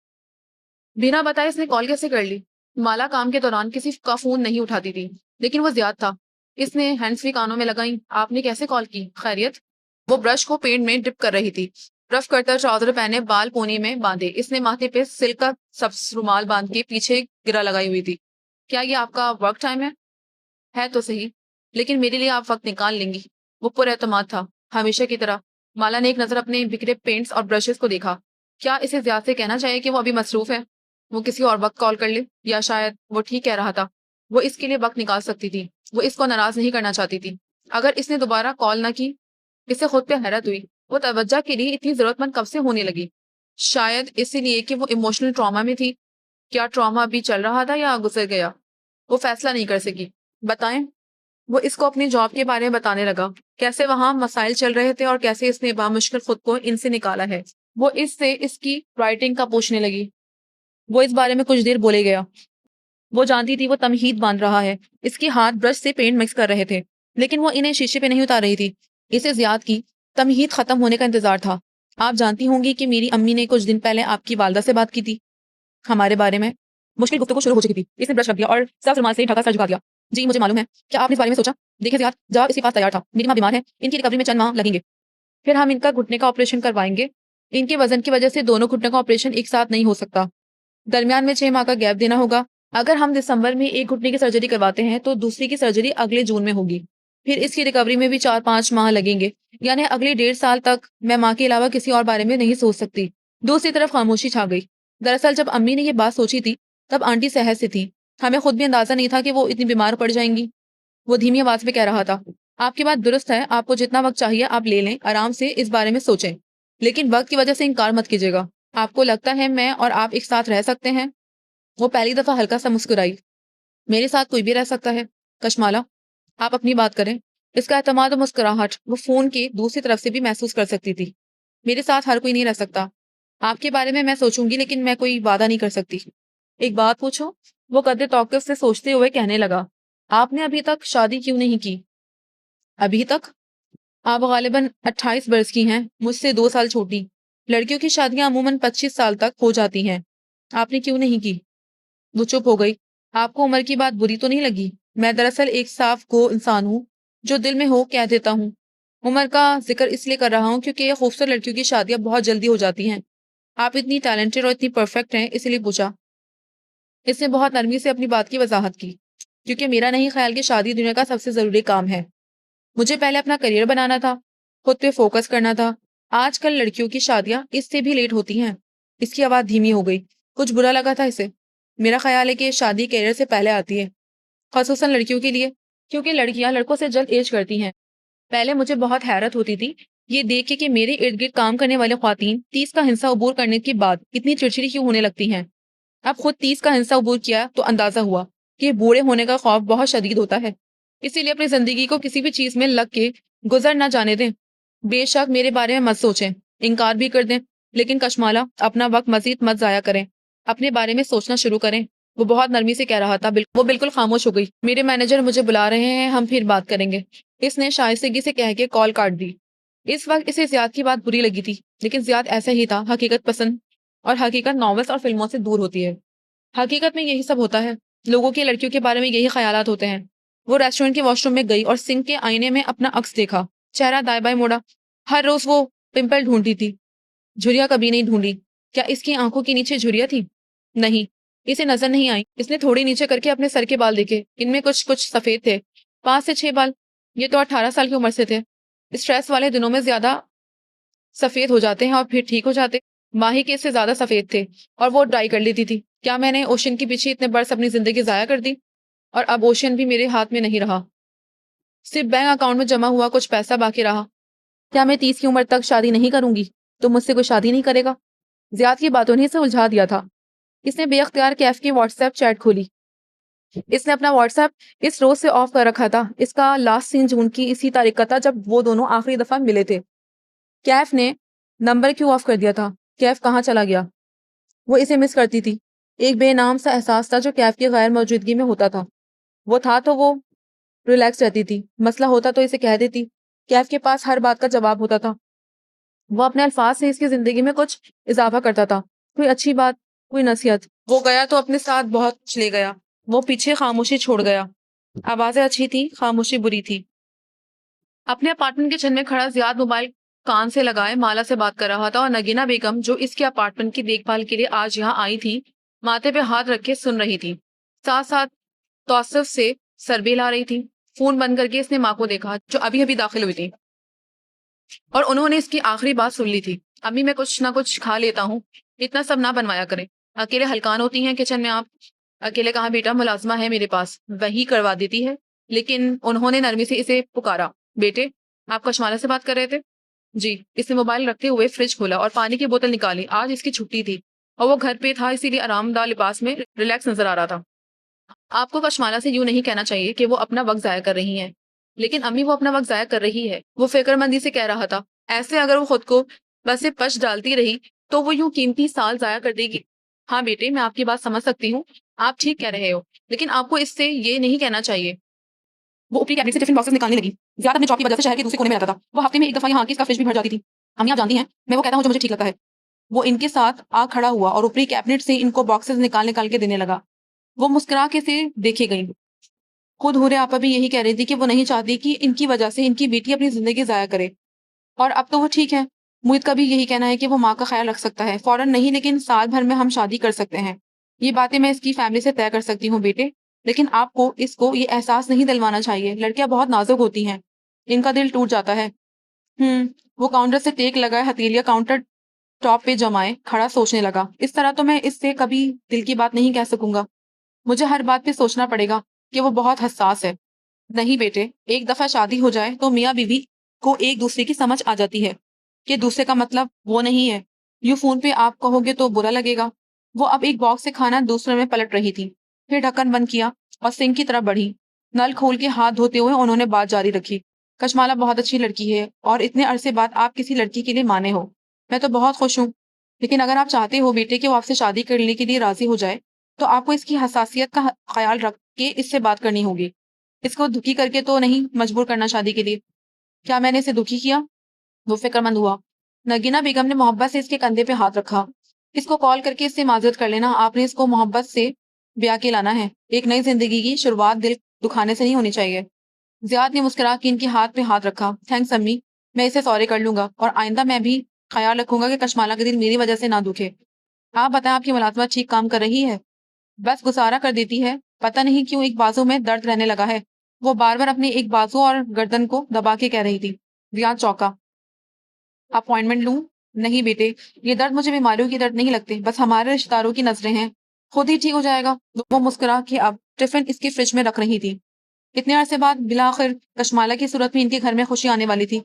बिना बताए इसने कॉल कैसे कर ली? माला काम के दौरान किसी का फोन नहीं उठाती थी, लेकिन वो जियाद था। इसने हैंड्स फ्री कानों में लगाई। आपने कैसे कॉल की? खैरियत? वो ब्रश को पेंट में डिप कर रही थी। रफ करता ट्राउजर पहने, बाल पोनी में बांधे, इसने माथे पे सिल्क का सब रुमाल बांध के पीछे गिरा लगाई हुई थी। क्या ये आपका वर्क टाइम है तो सही, लेकिन मेरे लिए आप वक्त निकाल लेंगी। वो पुरएतमाद था, हमेशा की तरह। माला ने एक नजर अपने बिखरे पेंट्स और ब्रशेस को देखा। क्या इसे ज्यादा से कहना चाहिए कि वो अभी मसरूफ है? वो किसी और वक्त कॉल कर ले, या शायद वो ठीक कह रहा था। वो इसके लिए वक्त निकाल सकती थी। वो इसको नाराज नहीं करना चाहती थी। अगर इसने दोबारा कॉल ना की, इसे खुद पे हैरत हुई। वो तवज्जो के लिए इतनी जरूरतमंद कब से होने लगी? शायद इसीलिए कि वो इमोशनल ट्रॉमा में थी। क्या ट्रॉमा अभी चल रहा था या गुजर गया? वो फैसला नहीं कर सकी। बताएं। वो इसको अपनी जॉब के बारे में बताने लगा, कैसे वहां मसाइल चल रहे थे और कैसे इसने बामुश्किल खुद को इनसे निकाला है। वो इससे इसकी राइटिंग का पूछने लगी। वो इस बारे में कुछ देर बोले गया। वो जानती थी वो तमहीद बांध रहा है। इसके हाथ ब्रश से पेंट मिक्स कर रहे थे, लेकिन वो इन्हें शीशे पे नहीं उतार रही थी। इसे जियाद की तमहीद खत्म होने का इंतजार था। आप जानती होंगी कि मेरी अम्मी ने कुछ दिन पहले आपकी वालदा से बात की थी हमारे बारे में। मुश्किल गुफ्तगू शुरू हो चुकी थी। इसने ब्रश रख दिया और सब रुमाल से ढका सर झुका दिया। जी मुझे मालूम है। क्या आपने इस बारे में सोचा? देखिए जियाद, जवाब इसके पास तैयार था। मेरी माँ बीमार है, इनकी रिकवरी में चंद माह लगेंगे। फिर हम इनका घुटने का ऑपरेशन करवाएंगे। इनके वजन की वजह से दोनों घुटने का ऑपरेशन एक साथ नहीं हो सकता। दरमियान में 6 माह का गैप देना होगा। अगर हम दिसंबर में एक घुटने की सर्जरी करवाते हैं तो दूसरी की सर्जरी अगले जून में होगी। फिर इसकी रिकवरी में भी 4-5 माह लगेंगे। यानी अगले 1.5 साल तक मैं माँ के अलावा किसी और बारे में नहीं सोच सकती। दूसरी तरफ खामोशी छा गई। दरअसल जब अम्मी ने ये बात सोची थी, तब आंटी सेहत से थी। हमें खुद भी अंदाजा नहीं था कि वो इतनी बीमार पड़ जाएंगी। वो धीमी आवाज में कह रहा था, आपकी बात दुरुस्त है। आपको जितना वक्त चाहिए आप ले लें, आराम से इस बारे में सोचें, लेकिन वक्त की वजह से इनकार मत कीजिएगा। आपको लगता है मैं और आप एक साथ रह सकते हैं? वो पहली दफ़ा हल्का-सा मुस्कुराई। मेरे साथ कोई भी रह सकता है। कशमाला, आप अपनी बात करें। इसका एतमाद और मुस्कुराहट वो फ़ोन के दूसरी तरफ से भी महसूस कर सकती थी। मेरे साथ हर कोई नहीं रह सकता। आपके बारे में मैं सोचूँगी लेकिन मैं कोई वादा नहीं कर सकती। एक बात पूछूँ? वो कदरे तौक़ुफ़ से सोचते हुए कहने लगा, आपने अभी तक शादी क्यों नहीं की? अभी तक? आप ग़ालिबन 28 बरस की हैं, मुझसे 2 साल छोटी। लड़कियों की शादियाँ अमूमन 25 साल तक हो जाती हैं। आपने क्यों नहीं की? वो चुप हो गई। आपको उम्र की बात बुरी तो नहीं लगी? मैं दरअसल एक साफ़ गो इंसान हूँ, जो दिल में हो कह देता हूँ। उम्र का ज़िक्र इसलिए कर रहा हूँ क्योंकि ये खूबसूरत लड़कियों की शादियाँ बहुत जल्दी हो जाती हैं। आप इतनी टैलेंटेड और इतनी परफ़ेक्ट हैं इसलिए पूछा। इसने बहुत नरमी से अपनी बात की वज़ाहत की, क्योंकि मेरा नहीं ख़्याल कि शादी दुनिया का सबसे ज़रूरी काम है। मुझे पहले अपना करियर बनाना था, खुद पे फ़ोकस करना था। आजकल लड़कियों की शादियाँ इससे भी लेट होती हैं। इसकी आवाज़ धीमी हो गई। कुछ बुरा लगा था इसे। मेरा ख़्याल है कि शादी करियर से पहले आती है, ख़ुसूसन लड़कियों के लिए, क्योंकि लड़कियाँ लड़कों से जल्द ऐज करती हैं। पहले मुझे बहुत हैरत होती थी, ये देख के कि मेरे इर्द-गिर्द काम करने वाली ख़वातीन 30 का हिस्सा अबूर करने के बाद इतनी चिड़चिड़ी क्यों होने लगती हैं। अब खुद 30 का हिस्सा अबूर किया तो अंदाज़ा हुआ कि बूढ़े होने का ख़ौफ बहुत शदीद होता है। इसीलिए अपनी ज़िंदगी को किसी भी चीज़ में लग के गुज़र ना जाने दें। बेशक मेरे बारे में मत सोचें, इनकार भी कर दें, लेकिन कशमाला अपना वक़्त मज़ीद मत ज़ाया करें। अपने बारे में सोचना शुरू करें। वो बहुत नरमी से कह रहा था, वो बिल्कुल ख़ामोश हो गई। मेरे मैनेजर मुझे बुला रहे हैं, हम फिर बात करेंगे। इसने शाइस्तगी से कह के कॉल काट दी। इस वक़्त इसे ज़ियाद की बात बुरी लगी थी, लेकिन ज़ियाद ऐसा ही था, हकीकत पसंद और हकीकत नॉवेल्स और फ़िल्मों से दूर होती है। हकीकत में यही सब होता है। लोगों के लड़कियों के बारे में यही ख़यालात होते हैं। वो रेस्टोरेंट के वॉशरूम में गई और सिंक के आईने में अपना अक्स देखा। चेहरा दाएँ-बाएँ मोड़ा। हर रोज़ वो पिंपल ढूँढती थी, झुर्रियाँ कभी नहीं ढूँढी। क्या इसकी आँखों के नीचे झुर्रियाँ थी? नहीं, इसे नज़र नहीं आई। इसने थोड़े नीचे करके अपने सर के बाल देखे। इनमें कुछ-कुछ सफ़ेद थे। 5 से 6 बाल। ये तो 18 साल की उम्र से थे। स्ट्रेस वाले दिनों में ज़्यादा सफ़ेद हो जाते हैं और फिर ठीक हो जाते। माही के इससे ज़्यादा सफ़ेद थे और वो डाई कर लेती थी। क्या मैंने ओशियन के पीछे इतने बरस अपनी ज़िंदगी ज़ाया कर दी? और अब ओशियन भी मेरे हाथ में नहीं रहा। सिर्फ़ बैंक अकाउंट में जमा हुआ कुछ पैसा बाकी रहा। क्या मैं 30 की उम्र तक शादी नहीं करूँगी, तो मुझसे कोई शादी नहीं करेगा? ज़ियाद की बातों ने इसे उलझा दिया था। इसने बेअख्तियार कैफ़ की व्हाट्सएप चैट खोली। इसने अपना व्हाट्सएप इस रोज़ से ऑफ कर रखा था। इसका लास्ट सीन जून की इसी तारीख का था जब वो दोनों आखिरी दफ़ा मिले थे। कैफ़ ने नंबर क्यों ऑफ कर दिया था? कैफ़ कहाँ चला गया? वो इसे मिस करती थी। एक बेनाम सा एहसास था जो कैफ़ की गैर मौजूदगी में होता था। वो था तो वो रिलैक्स रहती थी। मसला होता तो इसे कह देती। कैफ़ के पास हर बात का जवाब होता था। वो अपने अल्फाज से इसकी ज़िंदगी में कुछ इज़ाफ़ा करता था। कोई अच्छी बात, कोई नसीहत। वो गया तो अपने साथ बहुत कुछ ले गया। वो पीछे खामोशी छोड़ गया। आवाज़ें अच्छी थी, खामोशी बुरी थी। अपने अपार्टमेंट के किचन में खड़ा ज़ियाद मोबाइल कान से लगाए माला से बात कर रहा था और नगीना बेगम जो इसके अपार्टमेंट की देखभाल के लिए आज यहाँ आई थी, माथे पे हाथ रख के सुन रही थी। साथ-साथ तौसफ से सर भी हिला रही थी। फ़ोन बंद करके इसने माँ को देखा, जो अभी-अभी दाखिल हुई थी और उन्होंने इसकी आखिरी बात सुन ली थी। अम्मी मैं कुछ ना कुछ खा लेता हूँ, इतना सब ना बनवाया करें। अकेले हलकान होती हैं किचन में आप। अकेले कहाँ बेटा मुलाज़िमा है मेरे पास, वही करवा देती है। लेकिन उन्होंने नरमी से इसे पुकारा, बेटे आप कशमाला से बात कर रहे थे? जी। इसने मोबाइल रखते हुए फ्रिज खोला और पानी की बोतल निकाली। आज इसकी छुट्टी थी और वो घर पे था इसीलिए आरामदार लिबास में रिलैक्स नज़र आ रहा था। आपको कशमाला से यूँ नहीं कहना चाहिए कि वो अपना वक़्त ज़ाया कर रही हैं। लेकिन अम्मी वो अपना वक़्त ज़ाया कर रही है। वो फ़िक्रमंदी से कह रहा था। ऐसे अगर वो खुद को बस से पच डालती रही, तो वो यूँ कीमती साल ज़ाया कर देगी। हाँ बेटे, मैं आपकी बात समझ सकती हूँ। आप ठीक कह रहे हो। लेकिन आपको इससे ये नहीं कहना चाहिए। वो ऊपरी कैबिनेट से टिफ़िन बॉक्सेस निकालने लगी। ज़ियाद अपने जॉब की वजह से शहर के दूसरे कोने में रहता था। वो हफ़्ते में 1 दफ़ा यहाँ आके इसका फ्रिज भी भर जाती थी। अम्मी आप जानती हैं, मैं वो कहता हूँ जो मुझे ठीक लगता है। वो इनके साथ आ खड़ा हुआ और ऊपरी कैबिनेट से इनको बॉक्सेस निकाल-निकाल के देने लगा। वो मुस्कुरा के इसे देखे गई। खुद हूरे आपा भी यही कह रही थी कि वो नहीं चाहती कि इनकी वजह से इनकी बेटी अपनी ज़िंदगी ज़ाया करे। और अब तो वो ठीक है। मुईद का भी यही कहना है कि वो माँ का ख़्याल रख सकता है। फ़ौरन नहीं लेकिन साल भर में हम शादी कर सकते हैं। ये बातें मैं इसकी फ़ैमिली से तय कर सकती हूँ बेटे। लेकिन आपको इसको ये एहसास नहीं दिलवाना चाहिए। लड़कियाँ बहुत नाज़ुक होती हैं। इनका दिल टूट जाता है। वो काउंटर से टेक लगाए हथेलियाँ काउंटर टॉप पे जमाए खड़ा सोचने लगा। इस तरह तो मैं इससे कभी दिल की बात नहीं कह सकूँगा। मुझे हर बात पे सोचना पड़ेगा कि वो बहुत हसास है। नहीं बेटे, एक दफ़ा शादी हो जाए तो मियाँ-बीवी को एक-दूसरे की समझ आ जाती है कि दूसरे का मतलब वो नहीं है। यूँ फ़ोन पे आप कहोगे तो बुरा लगेगा। वो अब एक बॉक्स से खाना दूसरे में पलट रही थी। फिर ढक्कन बंद किया और सिंक की तरफ बढ़ी। नल खोल के हाथ धोते हुए उन्होंने बात जारी रखी। कशमाला बहुत अच्छी लड़की है और इतने अरसे बाद आप किसी लड़की के लिए माने हो। मैं तो बहुत खुश हूँ। लेकिन अगर आप चाहते हो बेटे कि वो आपसे शादी करने के लिए राज़ी हो जाए, तो आपको इसकी हसासियत का ख़्याल रख के इससे बात करनी होगी। इसको दुखी करके तो नहीं मजबूर करना शादी के लिए। क्या मैंने इसे दुखी किया? वो फ़िक्रमंद हुआ। नगीना बेगम ने मोहब्बत से इसके कंधे पे हाथ रखा। इसको कॉल करके इससे माज़रत कर लेना, आपने इसको मोहब्बत से ब्याह के लाना है। एक नई ज़िंदगी की शुरुआत दिल दुखाने से नहीं होनी चाहिए। ज़ियाद ने मुस्कुरा के इनके हाथ पे हाथ रखा। थैंक्स अम्मी, मैं इसे सॉरी कर लूँगा और आइंदा मैं भी ख़्याल रखूँगा कि कशमाला का दिल मेरी वज़ह से ना दुखे। आप बताएँ आपकी मुलाज़मत ठीक काम कर रही है? बस गुज़ारा कर देती है। पता नहीं क्यों एक बाजू में दर्द रहने लगा है। वो बार-बार अपने एक बाजू और गर्दन को दबा के कह रही थी। ज़ियाद चौंका। अपॉइंटमेंट लूँ? नहीं बेटे, ये दर्द मुझे बीमारियों के दर्द नहीं लगते, बस हमारे रिश्तेदारों की नज़रें हैं। खुद ही ठीक हो जाएगा। वो मुस्कुरा के अब टिफ़िन इसकी फ्रिज में रख रही थी। इतने अरसे बाद बिलाखिर कशमाला की सूरत में इनके घर में खुशी आने वाली थी।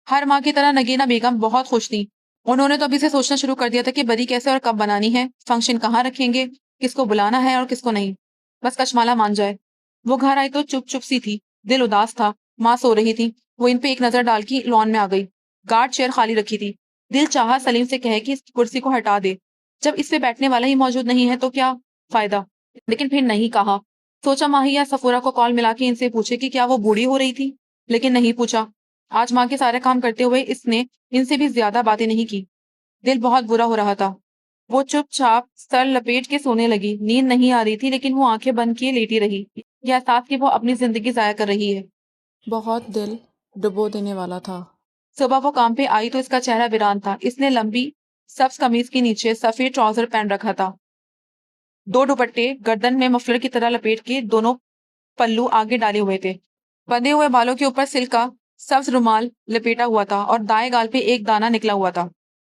हर माँ की तरह नगीना बेगम बहुत खुश थी। उन्होंने तो अभी से सोचना शुरू कर दिया था कि बरी कैसे और कब बनानी है, फंक्शन कहाँ रखेंगे, किसको बुलाना है और किसको नहीं। बस कशमाला मान जाए। वो घर आई तो चुप-चुप सी थी, दिल उदास था। माँ सो रही थी। वो इन पे एक नज़र डाल के लॉन में आ गई। गार्ड चेयर खाली रखी थी। दिल चाहा सलीम से कहे कि इस कुर्सी को हटा दे। जब इस पे बैठने वाला ही मौजूद नहीं है तो क्या फ़ायदा? लेकिन फिर नहीं कहा। सोचा माही या सफूरा को कॉल मिला के इनसे पूछे कि क्या वो बूढ़ी हो रही थी? लेकिन नहीं पूछा। आज माँ के सारे काम करते हुए इसने इनसे भी ज़्यादा बातें नहीं की। दिल बहुत बुरा हो रहा था। वो चुपचाप सर लपेट के सोने लगी। नींद नहीं आ रही थी लेकिन वो आँखें बंद किए लेटी रही। ये एहसास कि वो अपनी ज़िंदगी ज़ाया कर रही है, बहुत दिल डुबो देने वाला था। सुबह वो काम पे आई तो इसका चेहरा वीरान था। इसने लंबी सब्ज़ कमीज़ के नीचे सफ़ेद ट्राउज़र पहन रखा था। 2 दुपट्टे गर्दन में मफलर की तरह लपेट के दोनों पल्लू आगे डाले हुए थे। बंधे हुए बालों के ऊपर सिल्क का सब्ज़ रुमाल लपेटा हुआ था और दाएँ गाल पे एक दाना निकला हुआ था।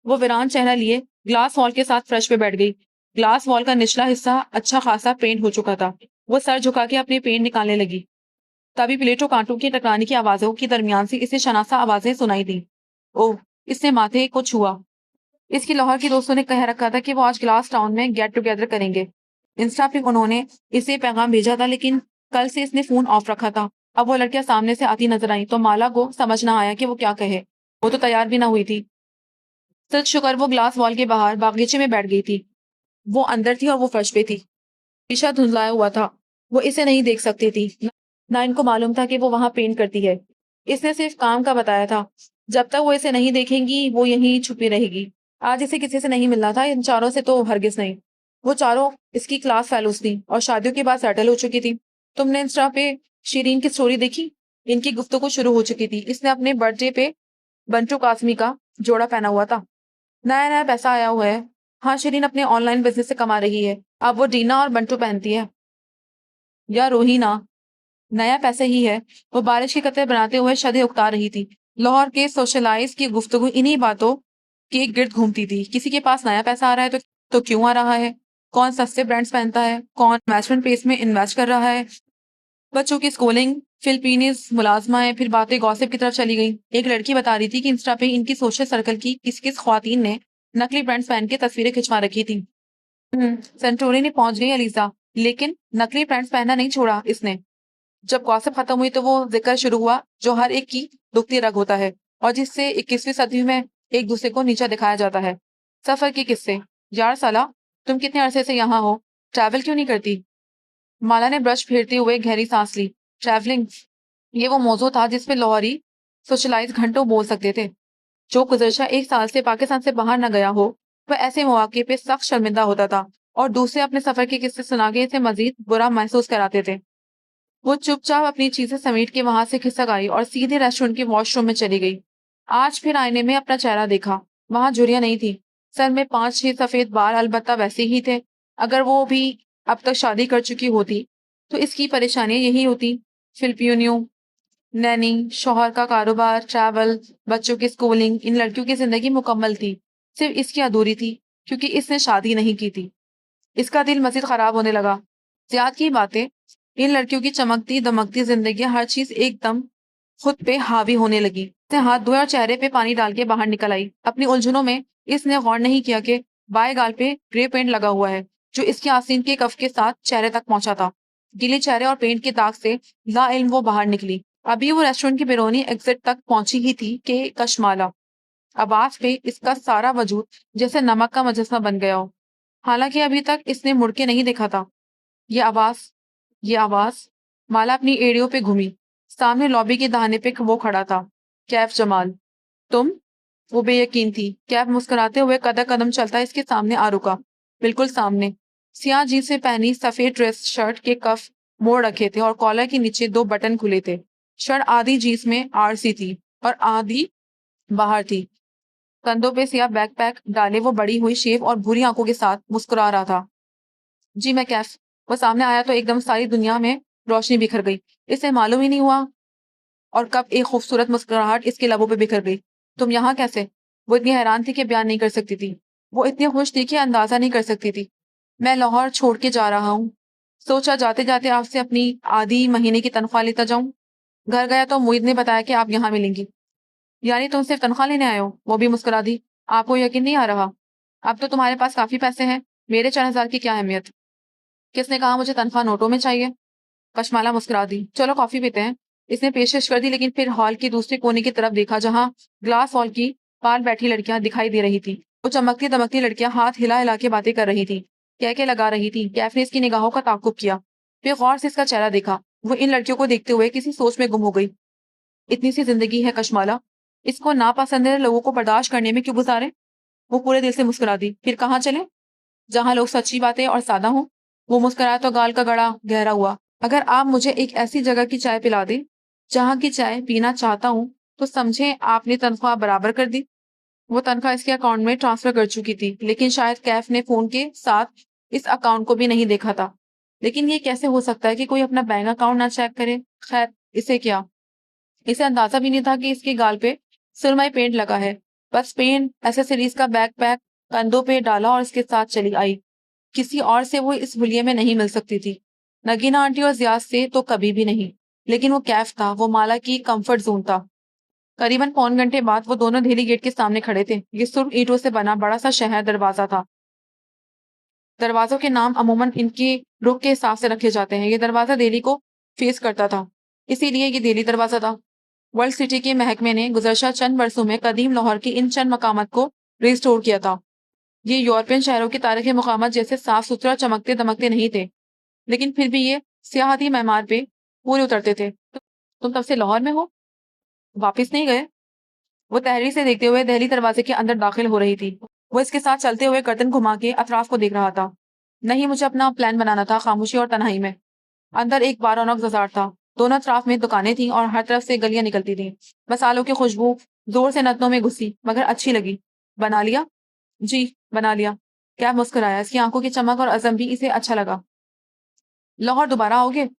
वो वीरान चेहरा लिए ग्लास वॉल के साथ फर्श पे बैठ गई। ग्लास वॉल का निचला हिस्सा अच्छा खासा पेंट हो चुका था। वो सर झुका के अपने पेंट निकालने लगी। तभी प्लेटों कांटों के टकराने की आवाज़ों के दरमियान से इसे शनासा आवाज़ें सुनाई दी। ओह! इसने माथे को छुआ। इसकी लाहौर के दोस्तों ने कह रखा था कि वो आज ग्लास टाउन में गेट टुगेदर करेंगे। इंस्टा पे उन्होंने इसे पैगाम भेजा था लेकिन कल से इसने फ़ोन ऑफ रखा था। अब वो लड़कियाँ सामने से आती नज़र आईं तो माला को समझ ना आया कि वो क्या कहे। वो तो तैयार भी ना हुई थी। सच शुक्र वो ग्लास वॉल के बाहर बागीचे में बैठ गई थी। वो अंदर थी और वो फर्श पे थी। शीशा धुंधलाया हुआ था। वो इसे नहीं देख सकती थी। ना इनको मालूम था कि वो वहाँ पेंट करती है। इसने सिर्फ काम का बताया था। जब तक वो इसे नहीं देखेंगी, वो यहीं छुपी रहेगी। आज इसे किसी से नहीं मिलना था, इन चारों से तो हरगिज़ नहीं। वो चारों इसकी क्लास फेलोज़ थीं और शादियों के बाद सेटल हो चुकी थी। तुमने इंस्टा पे शिरीन की स्टोरी देखी? इनकी गुफ्तगू शुरू हो चुकी थी। इसने अपने बर्थडे पे बंटू काज़मी का जोड़ा पहना हुआ था। नया-नया पैसा आया हुआ है। हाँ, शिरीन अपने ऑनलाइन बिज़नेस से कमा रही है। अब वो डीना और बंटू पहनती है या रोहीना, नया पैसा ही है। वो बारिश के कतरे बनाते हुए शदें उकता रही थी। लाहौर के सोशलाइज़ की गुफ्तगू इन्हीं बातों के गिर्द घूमती थी। किसी के पास नया पैसा आ रहा है तो क्यों आ रहा है? कौन सस्ते ब्रांड्स पहनता है? कौन इन्वेस्टमेंट पेस में इन्वेस्ट कर रहा है? बच्चों की स्कूलिंग, फिलिपीनीज़ मुलाज़माएँ, फिर बातें गॉसिप की तरफ चली गईं। एक लड़की बता रही थी कि इंस्टा पे इनकी सोशल सर्कल की किस-किस ख़्वातीन ने नकली ब्रांड्स पहन के तस्वीरें खिंचवा रखी थीं। सेंटोरिनी पहुँच गई अलीज़ा, लेकिन नकली पैंट्स पहनना नहीं छोड़ा इसने। जब गॉसिप खत्म हुई तो वो ज़िक्र शुरू हुआ जो हर एक की दुखती रग होता है और जिससे 21वीं सदी में एक दूसरे को नीचा दिखाया जाता है। सफ़र के किस्से। यार साला, तुम कितने अरसे से यहाँ हो? ट्रैवल क्यों नहीं करती? माला ने ब्रश फेरते हुए गहरी सांस ली। ट्रैवलिंग, ये वो मौजू था जिस पे लाहौरी सोशलाइज़ घंटों बोल सकते थे। जो गुज़श्ता 1 साल से पाकिस्तान से बाहर न गया हो, वह ऐसे मौके पे सख्त शर्मिंदा होता था और दूसरे अपने सफ़र के किस्से सुना के इसे मज़ीद बुरा महसूस कराते थे। वो चुपचाप अपनी चीज़ें समेट के वहाँ से खिसक आई और सीधे रेस्टोरेंट के वॉशरूम में चली गई। आज फिर आईने में अपना चेहरा देखा। वहाँ झुर्रियाँ नहीं थी। सर में 5-6 सफ़ेद बाल अलबत्ता वैसे ही थे। अगर वो भी अब तक शादी कर चुकी होती, तो इसकी परेशानियाँ यही होती। फिलिपियों, नैनी, शौहर का कारोबार, ट्रैवल, बच्चों की स्कूलिंग, इन लड़कियों की ज़िंदगी मुकम्मल थी। सिर्फ़ इसकी अधूरी थी, क्योंकि इसने शादी नहीं की थी। इसका दिल मज़ीद ख़राब होने लगा। ज़ियाद की बातें, इन लड़कियों की चमकती-दमकती ज़िंदगियाँ हर चीज़ एकदम खुद पे हावी होने लगी। उसने हाथ धोए और चेहरे पे पानी डाल के बाहर निकल आई। अपनी उलझनों में इसने गौर नहीं किया कि बाएं गाल पे ग्रे पेंट लगा हुआ है, जो इसके आस्तीन के कफ के साथ चेहरे तक पहुंचा था। गीले चेहरे और पेंट के दाग से लाइल्म वो बाहर निकली। अभी वो रेस्टोरेंट की बैरूनी एग्जिट तक पहुंची ही थी कि कशमाला आवाज पे इसका सारा वजूद जैसे नमक का मुजस्समा बन गया हो। हालांकि अभी तक इसने मुड़ के नहीं देखा था। ये आवाज ये आवाज माला अपनी एड़ियों पे घूमी। सामने लॉबी के दाहिने पे वो खड़ा था, कैफ जमाल। तुम? वो बेयकीन थी। कैफ मुस्कुराते हुए कदम कदम चलता इसके सामने आ रुका, बिल्कुल सामने। सियाह जीन्स में पहनी सफेद ड्रेस शर्ट के कफ मोड़ रखे थे और कॉलर के नीचे 2 बटन खुले थे। शर्ट आधी जीन्स में आरसी थी और आधी बाहर थी। कंधों पे सियाह बैकपैक डाले वो बड़ी हुई शेव और भूरी आंखों के साथ मुस्कुरा रहा था। जी मैं कैफ। वो सामने आया तो एकदम सारी दुनिया में रोशनी बिखर गई। इसे मालूम ही नहीं हुआ और कब एक खूबसूरत मुस्कुराहट इसके लबों पे बिखर गई। तुम यहाँ कैसे? वो इतनी हैरान थी कि बयान नहीं कर सकती थी। वो इतनी खुश थी कि अंदाजा नहीं कर सकती थी। मैं लाहौर छोड़ के जा रहा हूँ। सोचा जाते जाते आपसे अपनी आधी महीने की तनख्वाह लेता जाऊं। घर गया तो मोहित ने बताया कि आप यहाँ मिलेंगी। यानी तुम सिर्फ तनख्वाह लेने आए हो? वो भी मुस्कुरा दी। आपको यकीन नहीं आ रहा? अब तो तुम्हारे पास काफी पैसे हैं, मेरे 4,000 की क्या अहमियत। किसने कहा मुझे तनख्वाह नोटों में चाहिए? कशमाला मुस्कुरा दी। चलो कॉफी पीते हैं। इसने पेशकश कर दी, लेकिन फिर हॉल की दूसरे कोने की तरफ देखा जहां ग्लास हॉल की पार बैठी लड़कियां दिखाई दे रही थी। वो चमकती दमकती लड़कियां हाथ हिला हिला के बातें कर रही थी, कह के लगा रही थी। कैफ ने इसकी निगाहों का ताकुब किया, फिर गौर से इसका चेहरा देखा। वो इन लड़कियों को देखते हुए किसी सोच में गुम हो गई। इतनी सी जिंदगी है कशमाला, इसको नापसंदीदा लोगों को बर्दाश्त करने में क्यों गुजारे? वो पूरे दिल से मुस्कुरा दी। फिर कहाँ चले? जहां लोग सच्ची बातें और सादा हों। वो मुस्कुराया तो गाल का गड़ा गहरा हुआ। अगर आप मुझे एक ऐसी जगह की चाय पिला दें जहां की चाय पीना चाहता हूं, तो समझे आपने तनख्वाह बराबर कर दी। वो तनख्वाह इसके अकाउंट में ट्रांसफर कर चुकी थी, लेकिन शायद कैफ ने फोन के साथ इस अकाउंट को भी नहीं देखा था। लेकिन ये कैसे हो सकता है कि कोई अपना बैंक अकाउंट ना चेक करे? खैर, इसे क्या, इसे अंदाजा भी नहीं था कि इसके गाल पे सुरमई पेंट लगा है। बस पेंट एसेसरीज का बैकपैक कंधों पे डाला और इसके साथ चली आई। किसी और से वो इस हुलिये में नहीं मिल सकती थी। नगीना आंटी और जियाद से तो कभी भी नहीं। लेकिन वो कैफ था, वो माला की कंफर्ट जोन था। करीबन पौन घंटे बाद वो दोनों धेली गेट के सामने खड़े थे। ये सुर्ख ईंटों से बना बड़ा सा शहर दरवाजा था। दरवाजों के नाम अमूमन इनके रुख के हिसाब से रखे जाते हैं। ये दरवाजा दिल्ली को फेस करता था, इसीलिए ये दिल्ली दरवाजा था। वर्ल्ड सिटी के महकमे ने गुज़श्ता चंद बरसों में कदीम लाहौर की इन चंद मकामात को रिस्टोर किया था। ये यूरोपियन शहरों की तारीखी मकामात जैसे साफ सुथरा चमकते दमकते नहीं थे, लेकिन फिर भी ये सियाहती मैमार पे पूरे उतरते थे। तुम तब से लाहौर में हो? वापिस नहीं गए? वो तहरीर से देखते हुए दहली दरवाजे के अंदर दाखिल हो रही थी। वो इसके साथ चलते हुए गर्दन घुमा के अतराफ को देख रहा था। नहीं, मुझे अपना प्लान बनाना था, खामोशी और तन्हाई में। अंदर एक बार रौनक बाजार था। दोनों तरफ में दुकानें थीं और हर तरफ से गलियां निकलती थीं। मसालों की खुशबू जोर से नतनों में घुसी, मगर अच्छी लगी। बना लिया? जी, बना लिया। क्या मुस्कुराया। इसकी आंखों की चमक और अज़म भी इसे अच्छा लगा। लाहौर दोबारा आओगे?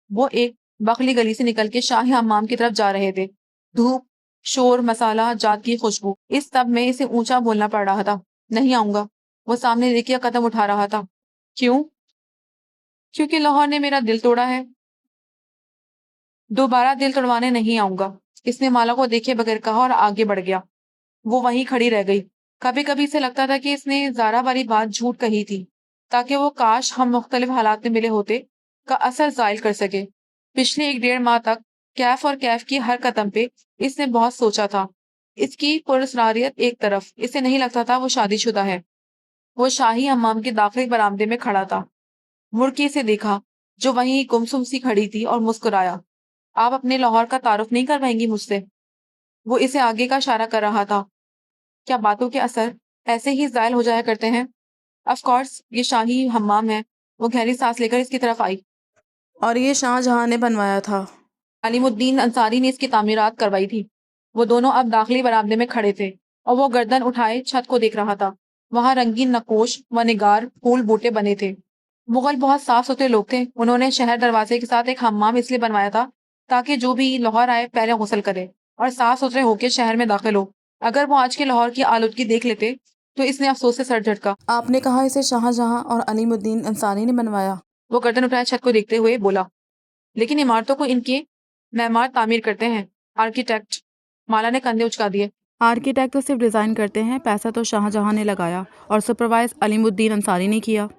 वो एक बखली गली से निकल के शाही हम्माम की तरफ जा रहे थे। धूप, शोर, मसाला, जात की खुशबू, इस सब में इसे ऊंचा बोलना पड़ रहा था। नहीं आऊंगा। वो सामने देखिए कदम उठा रहा था। क्यों? क्योंकि लाहौर ने मेरा दिल तोड़ा है। दोबारा दिल तोड़वाने नहीं आऊंगा। इसने माला को देखे बगैर कहा और आगे बढ़ गया। वो वहीं खड़ी रह गई। कभी कभी इसे लगता था कि इसने ज़ारा वाली बात झूठ कही थी, ताकि वो काश हम मुख्तलिफ हालात में मिले होते का असर जाहिर कर सके। पिछले 1 डेढ़ माह तक कैफ और कैफ की हर कदम पे इसने बहुत सोचा था। इसकी पुरस्कारियत एक तरफ, इसे नहीं लगता था वो शादीशुदा है। वो शाही हम्माम के दाखिल बरामदे में खड़ा था। मुड़ के इसे देखा, जो वहीं गुमसुम सी खड़ी थी, और मुस्कुराया। आप अपने लाहौर का तारुफ नहीं करवाएंगी मुझसे? वो इसे आगे का इशारा कर रहा था। क्या बातों के असर ऐसे ही ज़ायल हो जाया करते हैं? ऑफ कोर्स, ये शाही हम्माम है। वो गहरी सांस लेकर इसकी तरफ आई। और ये शाहजहां ने बनवाया था। अलीमुद्दीन अंसारी ने इसकी तामीरात करवाई थी। वो दोनों अब दाखिली बरामदे में खड़े थे और वो गर्दन उठाए छत को देख रहा था। वहां रंगीन नकोश व निगार फूल बूटे बने थे। मुगल बहुत साफ सुथरे लोग थे। उन्होंने शहर दरवाजे के साथ एक हम्माम इसलिए बनवाया था ताकि जो भी लाहौर आए पहले गुसल करे और साफ सुथरे होकर शहर में दाखिल हो। अगर वो आज के लाहौर की आलूदगी देख लेते तो इसने अफसोस से सर झटका। आपने कहा इसे शाहजहां और अलीमुद्दीन अंसारी ने बनवाया? वो गर्दन उठाए छत को देखते हुए बोला। लेकिन इमारतों को इनके मेमार तामीर करते हैं, आर्किटेक्ट। माला ने कंधे उचका दिए। आर्किटेक्ट तो सिर्फ डिज़ाइन करते हैं, पैसा तो शाहजहां ने लगाया और सुपरवाइज अलीमुद्दीन अंसारी ने किया।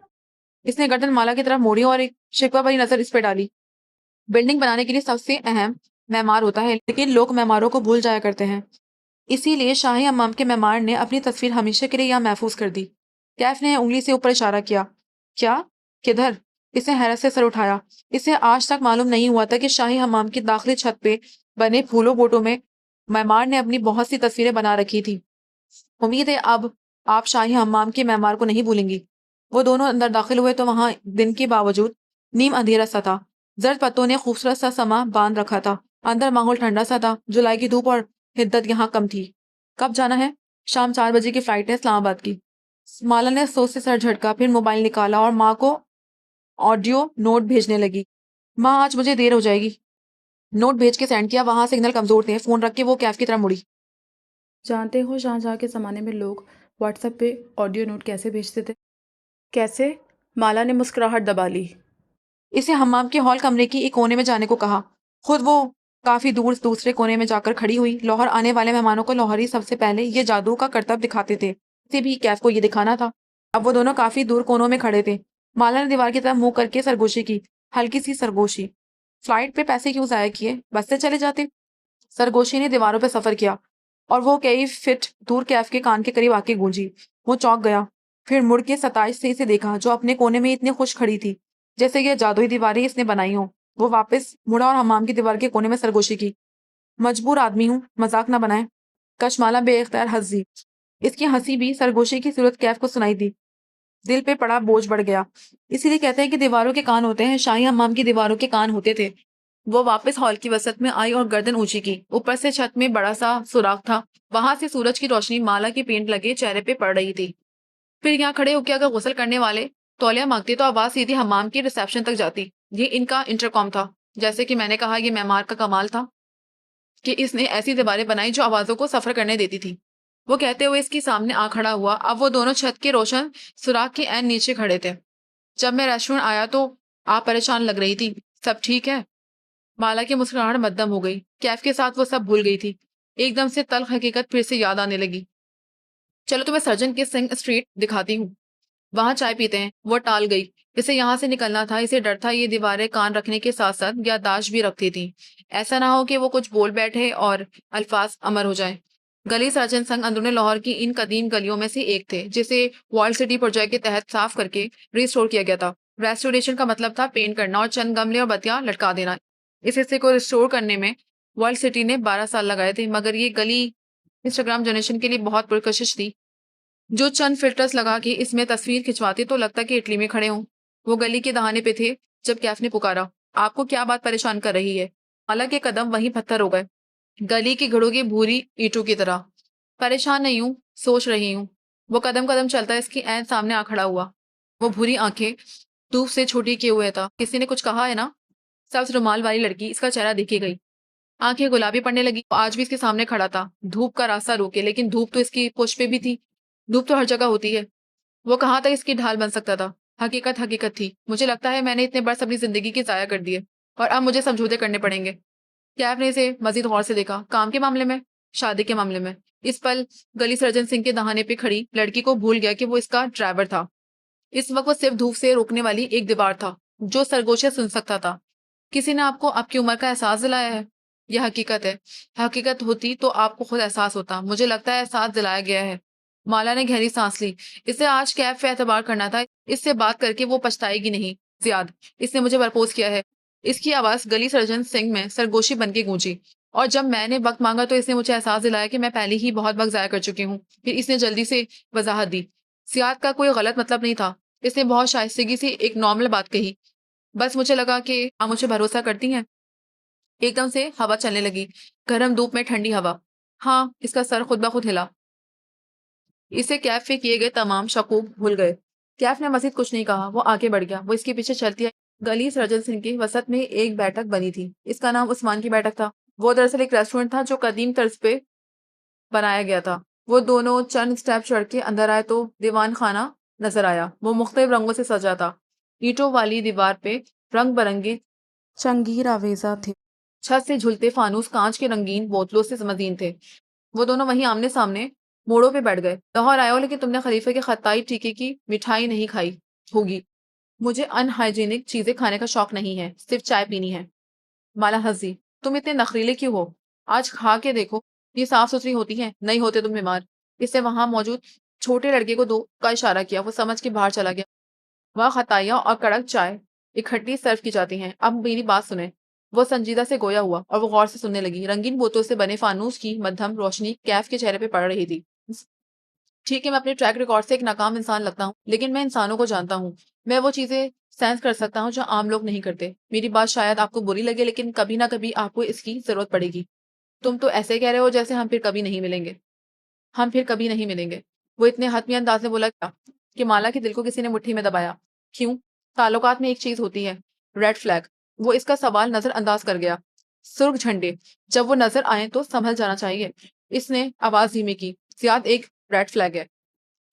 इसने गर्दन माला की तरफ मोड़ी और एक शिकवा भरी नजर इस पे डाली। बिल्डिंग बनाने के लिए सबसे अहम मेमार होता है, लेकिन लोग मेमारों को भूल जाया करते हैं। इसीलिए शाही हमाम के मेमार ने अपनी तस्वीर हमेशा के लिए यहाँ महफूज कर दी। कैफ ने उंगली से ऊपर इशारा किया। क्या? किधर? इसने हैरत से सर उठाया। इसे आज तक मालूम नहीं हुआ था कि शाही हमाम की दाखिली छत पे बने फूलों बोटों में मेमार ने अपनी बहुत सी तस्वीरें बना रखी थी। उम्मीद है अब आप शाही हमाम के मेमार को नहीं भूलेंगी। वो दोनों अंदर दाखिल हुए तो वहां दिन के बावजूद नीम अंधेरा सा था। जर्द पत्तों ने खूबसूरत सा समा बांध रखा था। अंदर माहौल ठंडा सा था। जुलाई की धूप और हिद्दत यहाँ कम थी। कब जाना है? शाम 4 बजे की फ्लाइट है इस्लामाबाद की। माला ने सोच से सर झटका, फिर मोबाइल निकाला और माँ को ऑडियो नोट भेजने लगी। माँ, आज मुझे देर हो जाएगी। नोट भेज के सेंड किया। वहां सिग्नल कमजोर थे। फोन रख के वो कैफ की तरफ मुड़ी। जानते हो शाहजहां के ज़माने में लोग व्हाट्सएप पे ऑडियो नोट कैसे भेजते थे? कैसे? माला ने मुस्कुराहट दबा ली। इसे हमाम के हॉल कमरे की एक कोने में जाने को कहा। खुद वो काफी दूर दूसरे कोने में जाकर खड़ी हुई। लाहौर आने वाले मेहमानों को लाहौरी सबसे पहले ये जादू का करतब दिखाते थे। इसे भी कैफ को ये दिखाना था। अब वो दोनों काफी दूर कोनों में खड़े थे। माला ने दीवार की तरफ मुंह करके सरगोशी की। हल्की सी सरगोशी। फ्लाइट पे पैसे क्यों जाया किए? बस से चले जाते। सरगोशी ने दीवारों पर सफर किया और वो कई फिट दूर कैफ के कान के करीब आके गूंजी। वो चौंक गया। फिर मुड़ के सताइश से इसे देखा, जो अपने कोने में इतनी खुश खड़ी थी जैसे ये जादुई दीवारें इसने बनाई हो। वो वापस मुड़ा और हमाम की दीवार के कोने में सरगोशी की। मजबूर आदमी हूँ, मजाक ना बनाए। कशमाला बेइख्तियार हंस दी। इसकी हंसी भी सरगोशी की सूरत कैफ को सुनाई दी। दिल पे पड़ा बोझ बढ़ गया। इसीलिए कहते हैं कि दीवारों के कान होते हैं। शाही हमाम की दीवारों के कान होते थे। वो वापस हॉल की वसत में आई और गर्दन ऊंची की। ऊपर से छत में बड़ा सा सुराख था। वहां से सूरज की रोशनी माला के पेंट लगे चेहरे पे पड़ रही थी। फिर यहाँ खड़े होकर अगर गुसल करने वाले तौलिया मांगते तो आवाज सीधी हमाम की रिसेप्शन तक जाती। ये इनका इंटरकॉम था। जैसे कि मैंने कहा, ये मेमार का कमाल था कि इसने ऐसी दीवारें बनाई जो आवाजों को सफर करने देती थी। वो कहते हुए इसके सामने आ खड़ा हुआ। अब वो दोनों छत के रोशन सुराख के ऐन नीचे खड़े थे। जब मैं रेस्टोरेंट आया तो आप परेशान लग रही थी। सब ठीक है? माला की मुस्कुराहट मद्दम हो गई। कैफ के साथ वो सब भूल गई थी। एकदम से तल्ख हकीकत फिर से याद आने लगी। चलो तुम्हें सर्जन के सिंह स्ट्रीट दिखाती हूँ। वहां चाय पीते हैं। वो टाल गई। इसे यहाँ से निकलना था। इसे डर था ये दीवारें कान रखने के साथ साथ याददाश्त भी रखती थी। ऐसा ना हो कि वो कुछ बोल बैठे और अल्फाज अमर हो जाए। गली सर्जन संघ अंदरूनी लाहौर की इन कदीम गलियों में से एक थे, जिसे वर्ल्ड सिटी प्रोजेक्ट के तहत साफ करके रिस्टोर किया गया था। रेस्टोरेशन का मतलब था पेंट करना और चंद गमले और बत्तियां लटका देना। इस हिस्से को रिस्टोर करने में वर्ल्ड सिटी ने 12 साल लगाए थे, मगर ये गली इंस्टाग्राम जनरेशन के लिए बहुत पुरकशिश थी। जो चंद फिल्टर्स लगा के इसमें तस्वीर खिंचवाते तो लगता कि इटली में खड़े हों। वो गली के दहाने पे थे जब कैफ ने पुकारा, आपको क्या बात परेशान कर रही है? माला के कदम वहीं पत्थर हो गए, गली की घड़ों की भूरी ईंटों की तरह। परेशान नहीं हूं, सोच रही हूँ। वो कदम कदम चलता इसके ऐन सामने आ खड़ा हुआ। वो भूरी आंखें धूप से छोटी किए हुए था। किसी ने कुछ कहा है ना? सब्ज रुमाल वाली लड़की इसका चेहरा देखे गई। आंखें गुलाबी पड़ने लगी। आज भी इसके सामने खड़ा था। धूप का रास्ता रोके, लेकिन धूप तो इसकी पुष्प पे भी थी। धूप तो हर जगह होती है। वो कहाँ तक इसकी ढाल बन सकता था? हकीकत हकीकत थी। मुझे लगता है मैंने इतने बरस अपनी जिंदगी की जाया कर दिए और अब मुझे समझौते करने पड़ेंगे। कैफ ने इसे मजीद गौर से देखा। काम के मामले में? शादी के मामले में? इस पल गली सर्जन सिंह के दहाने पे खड़ी लड़की को भूल गया कि वो इसका ड्राइवर था। इस वक्त वो सिर्फ धूप से रोकने वाली एक दीवार था जो सरगोशे सुन सकता था। किसी ने आपको आपकी उम्र का एहसास दिलाया है। यह हकीकत है। हकीकत होती तो आपको खुद एहसास होता। मुझे लगता है एहसास दिलाया गया है। माला ने गहरी सांस ली। इसे आज कैफ पे एतबार करना था। इससे बात करके वो पछताएगी नहीं। जियाद, इसने मुझे प्रपोज किया है। इसकी आवाज गली सर्जन सिंह में सरगोशी बन के गूंजी। और जब मैंने वक्त मांगा तो इसने मुझे एहसास दिलाया कि मैं पहले ही बहुत वक्त जाया कर चुकी हूँ। फिर इसने जल्दी से वजाहत दी। सियाद का कोई गलत मतलब नहीं था। इसने बहुत शाइस्तगी से एक नॉर्मल बात कही। बस मुझे लगा कि आप मुझे भरोसा करती हैं। एकदम से हवा चलने लगी। गर्म धूप में ठंडी हवा। हाँ, इसका सर खुद ब खुद हिला। इसे कैफ पे किए गए तमाम शकूक भूल गए। कैफ ने मजीद कुछ नहीं कहा। वो आगे बढ़ गया। वो इसके पीछे चलती आई। गली सर्जन सिंह की वसत में एक बैठक बनी थी। इसका नाम उस्मान की बैठक था। वो दरअसल एक रेस्टोरेंट था जो कदीम तर्ज पे बनाया गया था। वो दोनों चंद स्टेप चढ़ के अंदर आए तो दीवान खाना नजर आया। वो मुख्तलिफ रंगों से सजा था। ईंटों वाली दीवार पे रंग बिरंगे चंगीर आवेजा थे। छत से झुलते फानूस कांच के रंगीन बोतलों से मजीन थे। वो दोनों वहीं आमने-सामने मोड़ों पे बैठ गए। लाहौर आए हो लेकिन तुमने खलीफे के खताई टीके की मिठाई नहीं खाई होगी। मुझे अनहाइजीनिक चीज़ें खाने का शौक नहीं है, सिर्फ़ चाय पीनी है। माला हँसी, तुम इतने नखरीले क्यों हो? आज खा के देखो, ये साफ-सुथरी होती हैं, नहीं होते तुम बीमार। इससे वहाँ मौजूद छोटे लड़के को 2 का इशारा किया, वो समझ के बाहर चला गया। वह खताइयाँ और कड़क चाय इकट्ठी सर्व की जाती हैं। अब मेरी बात सुनें। वो संजीदा से गोया हुआ और वो गौर से सुनने लगी। रंगीन बोतों से बने फानूस की मध्यम रोशनी कैफ के चेहरे पे पड़ रही थी। ठीक है, मैं अपने ट्रैक रिकॉर्ड से एक नाकाम इंसान लगता हूँ, लेकिन मैं इंसानों को जानता हूँ। मैं वो चीज़ें सेंस कर सकता हूँ जो आम लोग नहीं करते। मेरी बात शायद आपको बुरी लगे, लेकिन कभी ना कभी आपको इसकी ज़रूरत पड़ेगी। तुम तो ऐसे कह रहे हो जैसे हम फिर कभी नहीं मिलेंगे। हम फिर कभी नहीं मिलेंगे। वो इतने हतमी अंदाज में बोला क्या कि माला के दिल को किसी ने मुट्ठी में दबाया। क्यों? ताल्लुकात में एक चीज़ होती है, रेड फ्लैग। वो इसका सवाल नज़रअंदाज कर गया। सुर्ख झंडे, जब वो नज़र आएँ तो संभल जाना चाहिए। इसने आवाज़ धीमी की। ज़ियाद एक रेड फ्लैग है।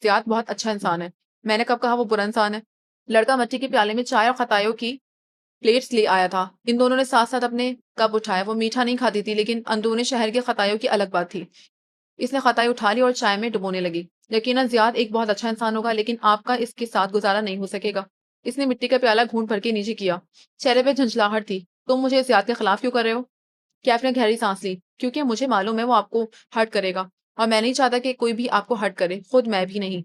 ज़ियाद बहुत अच्छा इंसान है। मैंने कब कहा वो बुरा इंसान है? लड़का मिट्टी के प्याले में चाय और खतायों की प्लेट्स ले आया था। इन दोनों ने साथ-साथ अपने कप उठाए। वो मीठा नहीं खाती थी, लेकिन अंदरूनी शहर के खतायों की अलग बात थी। इसने खताई उठा ली और चाय में डुबोने लगी। यकीनन ज़ियाद एक बहुत अच्छा इंसान होगा, लेकिन आपका इसके साथ गुज़ारा नहीं हो सकेगा। इसने मिट्टी का प्याला घूंट भर के नीचे किया। चेहरे पे झंझलाहट थी। तुम मुझे ज़ियाद के खिलाफ क्यों कर रहे हो? कैफ ने गहरी सांस ली। क्योंकि मुझे मालूम है वो आपको हर्ट करेगा और मैं नहीं चाहता कि कोई भी आपको हर्ट करे, खुद मैं भी नहीं।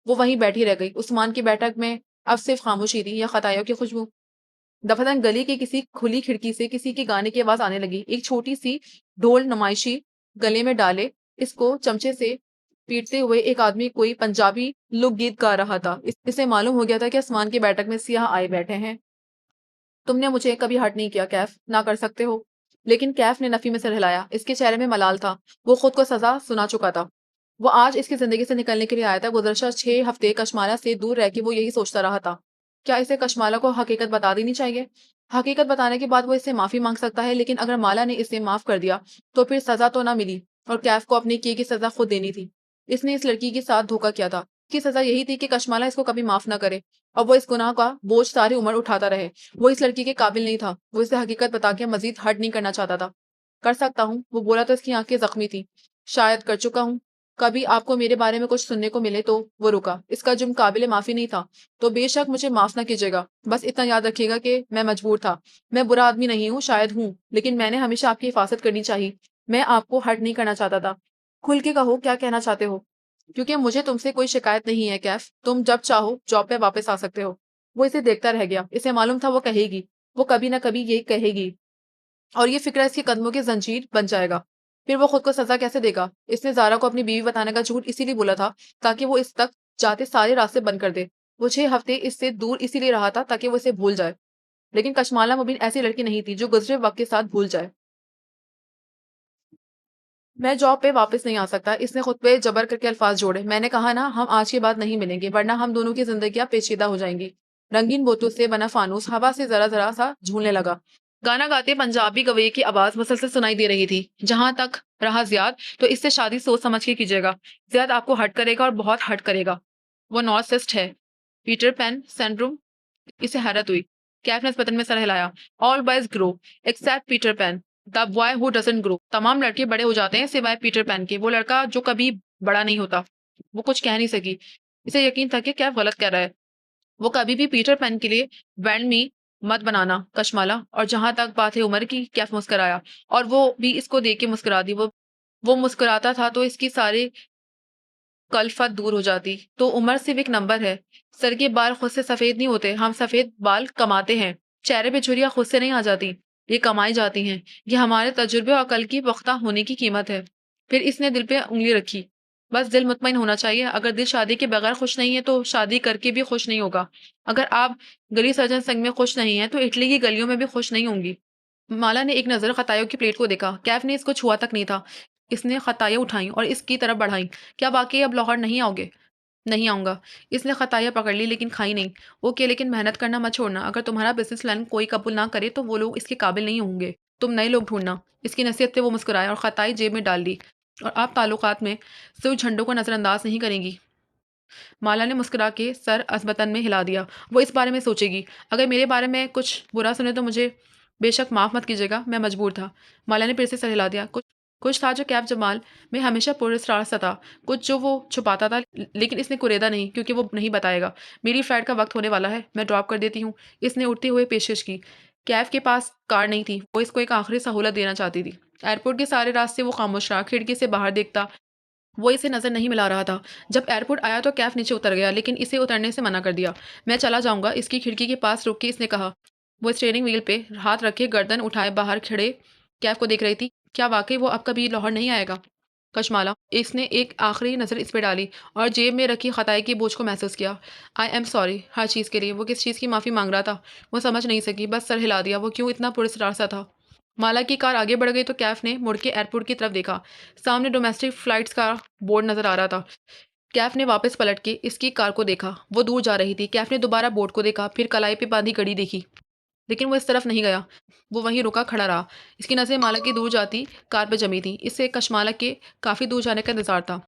वो वहीं बैठी रह गई। उस्मान की बैठक में अब सिर्फ खामोशी थी या खतायों की खुशबू। दफातन गली की किसी खुली खिड़की से किसी के गाने की आवाज आने लगी। एक छोटी सी ढोल नुमाइशी गले में डाले इसको चमचे से पीटते हुए एक आदमी कोई पंजाबी लोक गीत गा रहा था। इसे मालूम हो गया था कि आसमान की बैठक में सियाह आए बैठे हैं। तुमने मुझे कभी हर्ट नहीं किया कैफ, ना कर सकते हो। लेकिन कैफ ने नफी में सिर हिलाया। इसके चेहरे में मलाल था। वो खुद को सजा सुना चुका था। वो आज इसकी जिंदगी से निकलने के लिए आया था। गुज़श्ता 6 हफ्ते कशमाला से दूर रह के वो यही सोचता रहा था। क्या इसे कशमाला को हकीकत बता देनी चाहिए? हकीकत बताने के बाद वो इससे माफी मांग सकता है, लेकिन अगर माला ने इसे माफ कर दिया तो फिर सजा तो ना मिली और कैफ को अपने किए की सजा खुद देनी थी। इसने इस लड़की के साथ धोखा किया था। इसकी सजा यही थी कि कशमाला इसको कभी माफ ना करे और वो इस गुनाह का बोझ सारी उम्र उठाता रहे। वो इस लड़की के काबिल नहीं था। वो इसे हकीकत बता के मजीद हर्ट नहीं करना चाहता था। कर सकता हूँ, वो बोला तो इसकी आंखें जख्मी थी। शायद कर चुका हूँ। कभी आपको मेरे बारे में कुछ सुनने को मिले तो वो रुका। इसका जुर्म काबिल माफी नहीं था, तो बेशक मुझे माफ ना कीजिएगा। बस इतना याद रखिएगा कि मैं मजबूर था। मैं बुरा आदमी नहीं हूँ, शायद हूँ, लेकिन मैंने हमेशा आपकी हिफाजत करनी चाहिए। मैं आपको हर्ट नहीं करना चाहता था। खुल के कहो क्या कहना चाहते हो, क्योंकि मुझे तुमसे कोई शिकायत नहीं है कैफ। तुम जब चाहो जॉब पे वापस आ सकते हो। वो इसे देखता रह गया। इसे मालूम था वो कहेगी, वो कभी ना कभी ये कहेगी और ये फिक्र इसके कदमों की जंजीर बन जाएगा। फिर वो खुद को सजा कैसे देगा? इसने ज़ारा को अपनी बीवी बताने का झूठ इसीलिए बोला था ताकि वो इस तक जाते सारे रास्ते बंद कर दे। वो 6 हफ्ते इससे दूर इसीलिए रहा था ताकि वो इसे भूल जाए। लेकिन कशमाला मुबीन ऐसी लड़की नहीं थी जो गुजरे वक्त के साथ भूल जाए। मैं जॉब पे वापस नहीं आ सकता। इसने खुद पे जबर करके अल्फाज जोड़े। मैंने कहा ना, हम आज के बाद नहीं मिलेंगे, वरना हम दोनों की जिंदगियां पेचीदा हो जाएंगी। रंगीन बोतों से बना फानूस हवा से जरा जरा सा झूलने लगा। गाना गाते पंजाबी गवैये की आवाज मुसलसल सुनाई दे रही थी। जहां तक रहा जियाद, तो इससे शादी सोच समझ के कीजिएगा। जियाद आपको हर्ट करेगा और बहुत हर्ट करेगा। वो नॉर्सिस्ट है, पीटर पैन सिंड्रोम। इसे हैरत हुई। कैफ ने इस बतन में सर हिलाया। All boys grow except Peter Pan, the boy who doesn't grow. तमाम लड़के बड़े हो जाते हैं सिवाय पीटर पैन के। वो लड़का जो कभी बड़ा नहीं होता। वो कुछ कह नहीं सकी। इसे यकीन था कि कैफ गलत कह रहा है। वो कभी भी पीटर पैन के लिए बैंड मी मत बनाना कशमाला। और जहां तक बात है उम्र की, कैफ मुस्कुराया और वो भी इसको देख के मुस्कुरा दी। वो मुस्कुराता था तो इसकी सारी कल्फत दूर हो जाती। तो उम्र सिर्फ एक नंबर है। सर के बाल खुद से सफेद नहीं होते, हम सफेद बाल कमाते हैं। चेहरे पे झुर्रियां खुद से नहीं आ जाती, ये कमाई जाती हैं। ये हमारे तजुर्बे और कल की पुख्ता होने की कीमत है। फिर इसने दिल पे उंगली रखी। बस दिल मुतमईन होना चाहिए। अगर दिल शादी के बगैर खुश नहीं है तो शादी करके भी खुश नहीं होगा। अगर आप गली सर्जन संग में खुश नहीं है तो इटली की गलियों में भी खुश नहीं होंगी। माला ने एक नज़र खतायों की प्लेट को देखा। कैफ ने इसको छुआ तक नहीं था। इसने खताइयाँ उठाई और इसकी तरफ बढ़ाई। क्या वाकई अब लाहौर नहीं आओगे? नहीं आऊंगा। इसने खताइयाँ पकड़ ली लेकिन खाई नहीं। ओके, लेकिन मेहनत करना मत छोड़ना। अगर तुम्हारा बिजनेस प्लान कोई कबूल ना करे तो वो लोग इसके काबिल नहीं होंगे। तुम नए लोग ढूंढना। इसकी नसीहत से वो मुस्कुराया और खताई जेब में डाल ली। और आप ताल्लुकात में सिर्फ झंडों को नजरअंदाज नहीं करेंगी। माला ने मुस्कुरा के सर असबतन में हिला दिया। वो इस बारे में सोचेगी। अगर मेरे बारे में कुछ बुरा सुने तो मुझे बेशक माफ़ मत कीजिएगा, मैं मजबूर था। माला ने फिर से सर हिला दिया। कुछ कुछ था जो कैफ जमाल में हमेशा पुरस्कार सा था, कुछ जो वो छुपाता था, लेकिन इसने कुरेदा नहीं क्योंकि वो नहीं बताएगा। मेरी फ्लाइट का वक्त होने वाला है, मैं ड्रॉप कर देती हूँ। इसने उठते हुए पेशकश की। कैफ के पास कार नहीं थी, वो इसको एक आखिरी सहूलत देना चाहती थी। एयरपोर्ट के सारे रास्ते वो खामोश रहा, खिड़की से बाहर देखता, वो इसे नज़र नहीं मिला रहा था। जब एयरपोर्ट आया तो कैफ नीचे उतर गया, लेकिन इसे उतरने से मना कर दिया। मैं चला जाऊँगा, इसकी खिड़की के पास रुक के इसने कहा। वो स्टीयरिंग व्हील पे हाथ रखे गर्दन उठाए बाहर खड़े कैफ को देख रही थी। क्या वाक़ई वो अब कभी लाहौर नहीं आएगा? कशमाला। इसने एक आखिरी नज़र इस पे डाली और जेब में रखी खताई की बोझ को महसूस किया। आई एम सॉरी हर चीज़ के लिए। वो किस चीज़ की माफ़ी माँग रहा था? वो समझ नहीं सकी, बस सर हिला दिया। वो क्यों इतना पुरस्कार सा था? माला की कार आगे बढ़ गई तो कैफ ने मुड़ के एयरपोर्ट की तरफ देखा। सामने डोमेस्टिक फ्लाइट्स का बोर्ड नज़र आ रहा था। कैफ ने वापस पलट के इसकी कार को देखा। वो दूर जा रही थी। कैफ ने दोबारा बोर्ड को देखा, फिर कलाई पे बांधी घड़ी देखी, लेकिन वो इस तरफ नहीं गया। वो वहीं रुका खड़ा रहा। इसकी नज़रें माला की दूर जाती कार पे जमी थी। इससे कशमाला के काफ़ी दूर जाने का इंतज़ार था।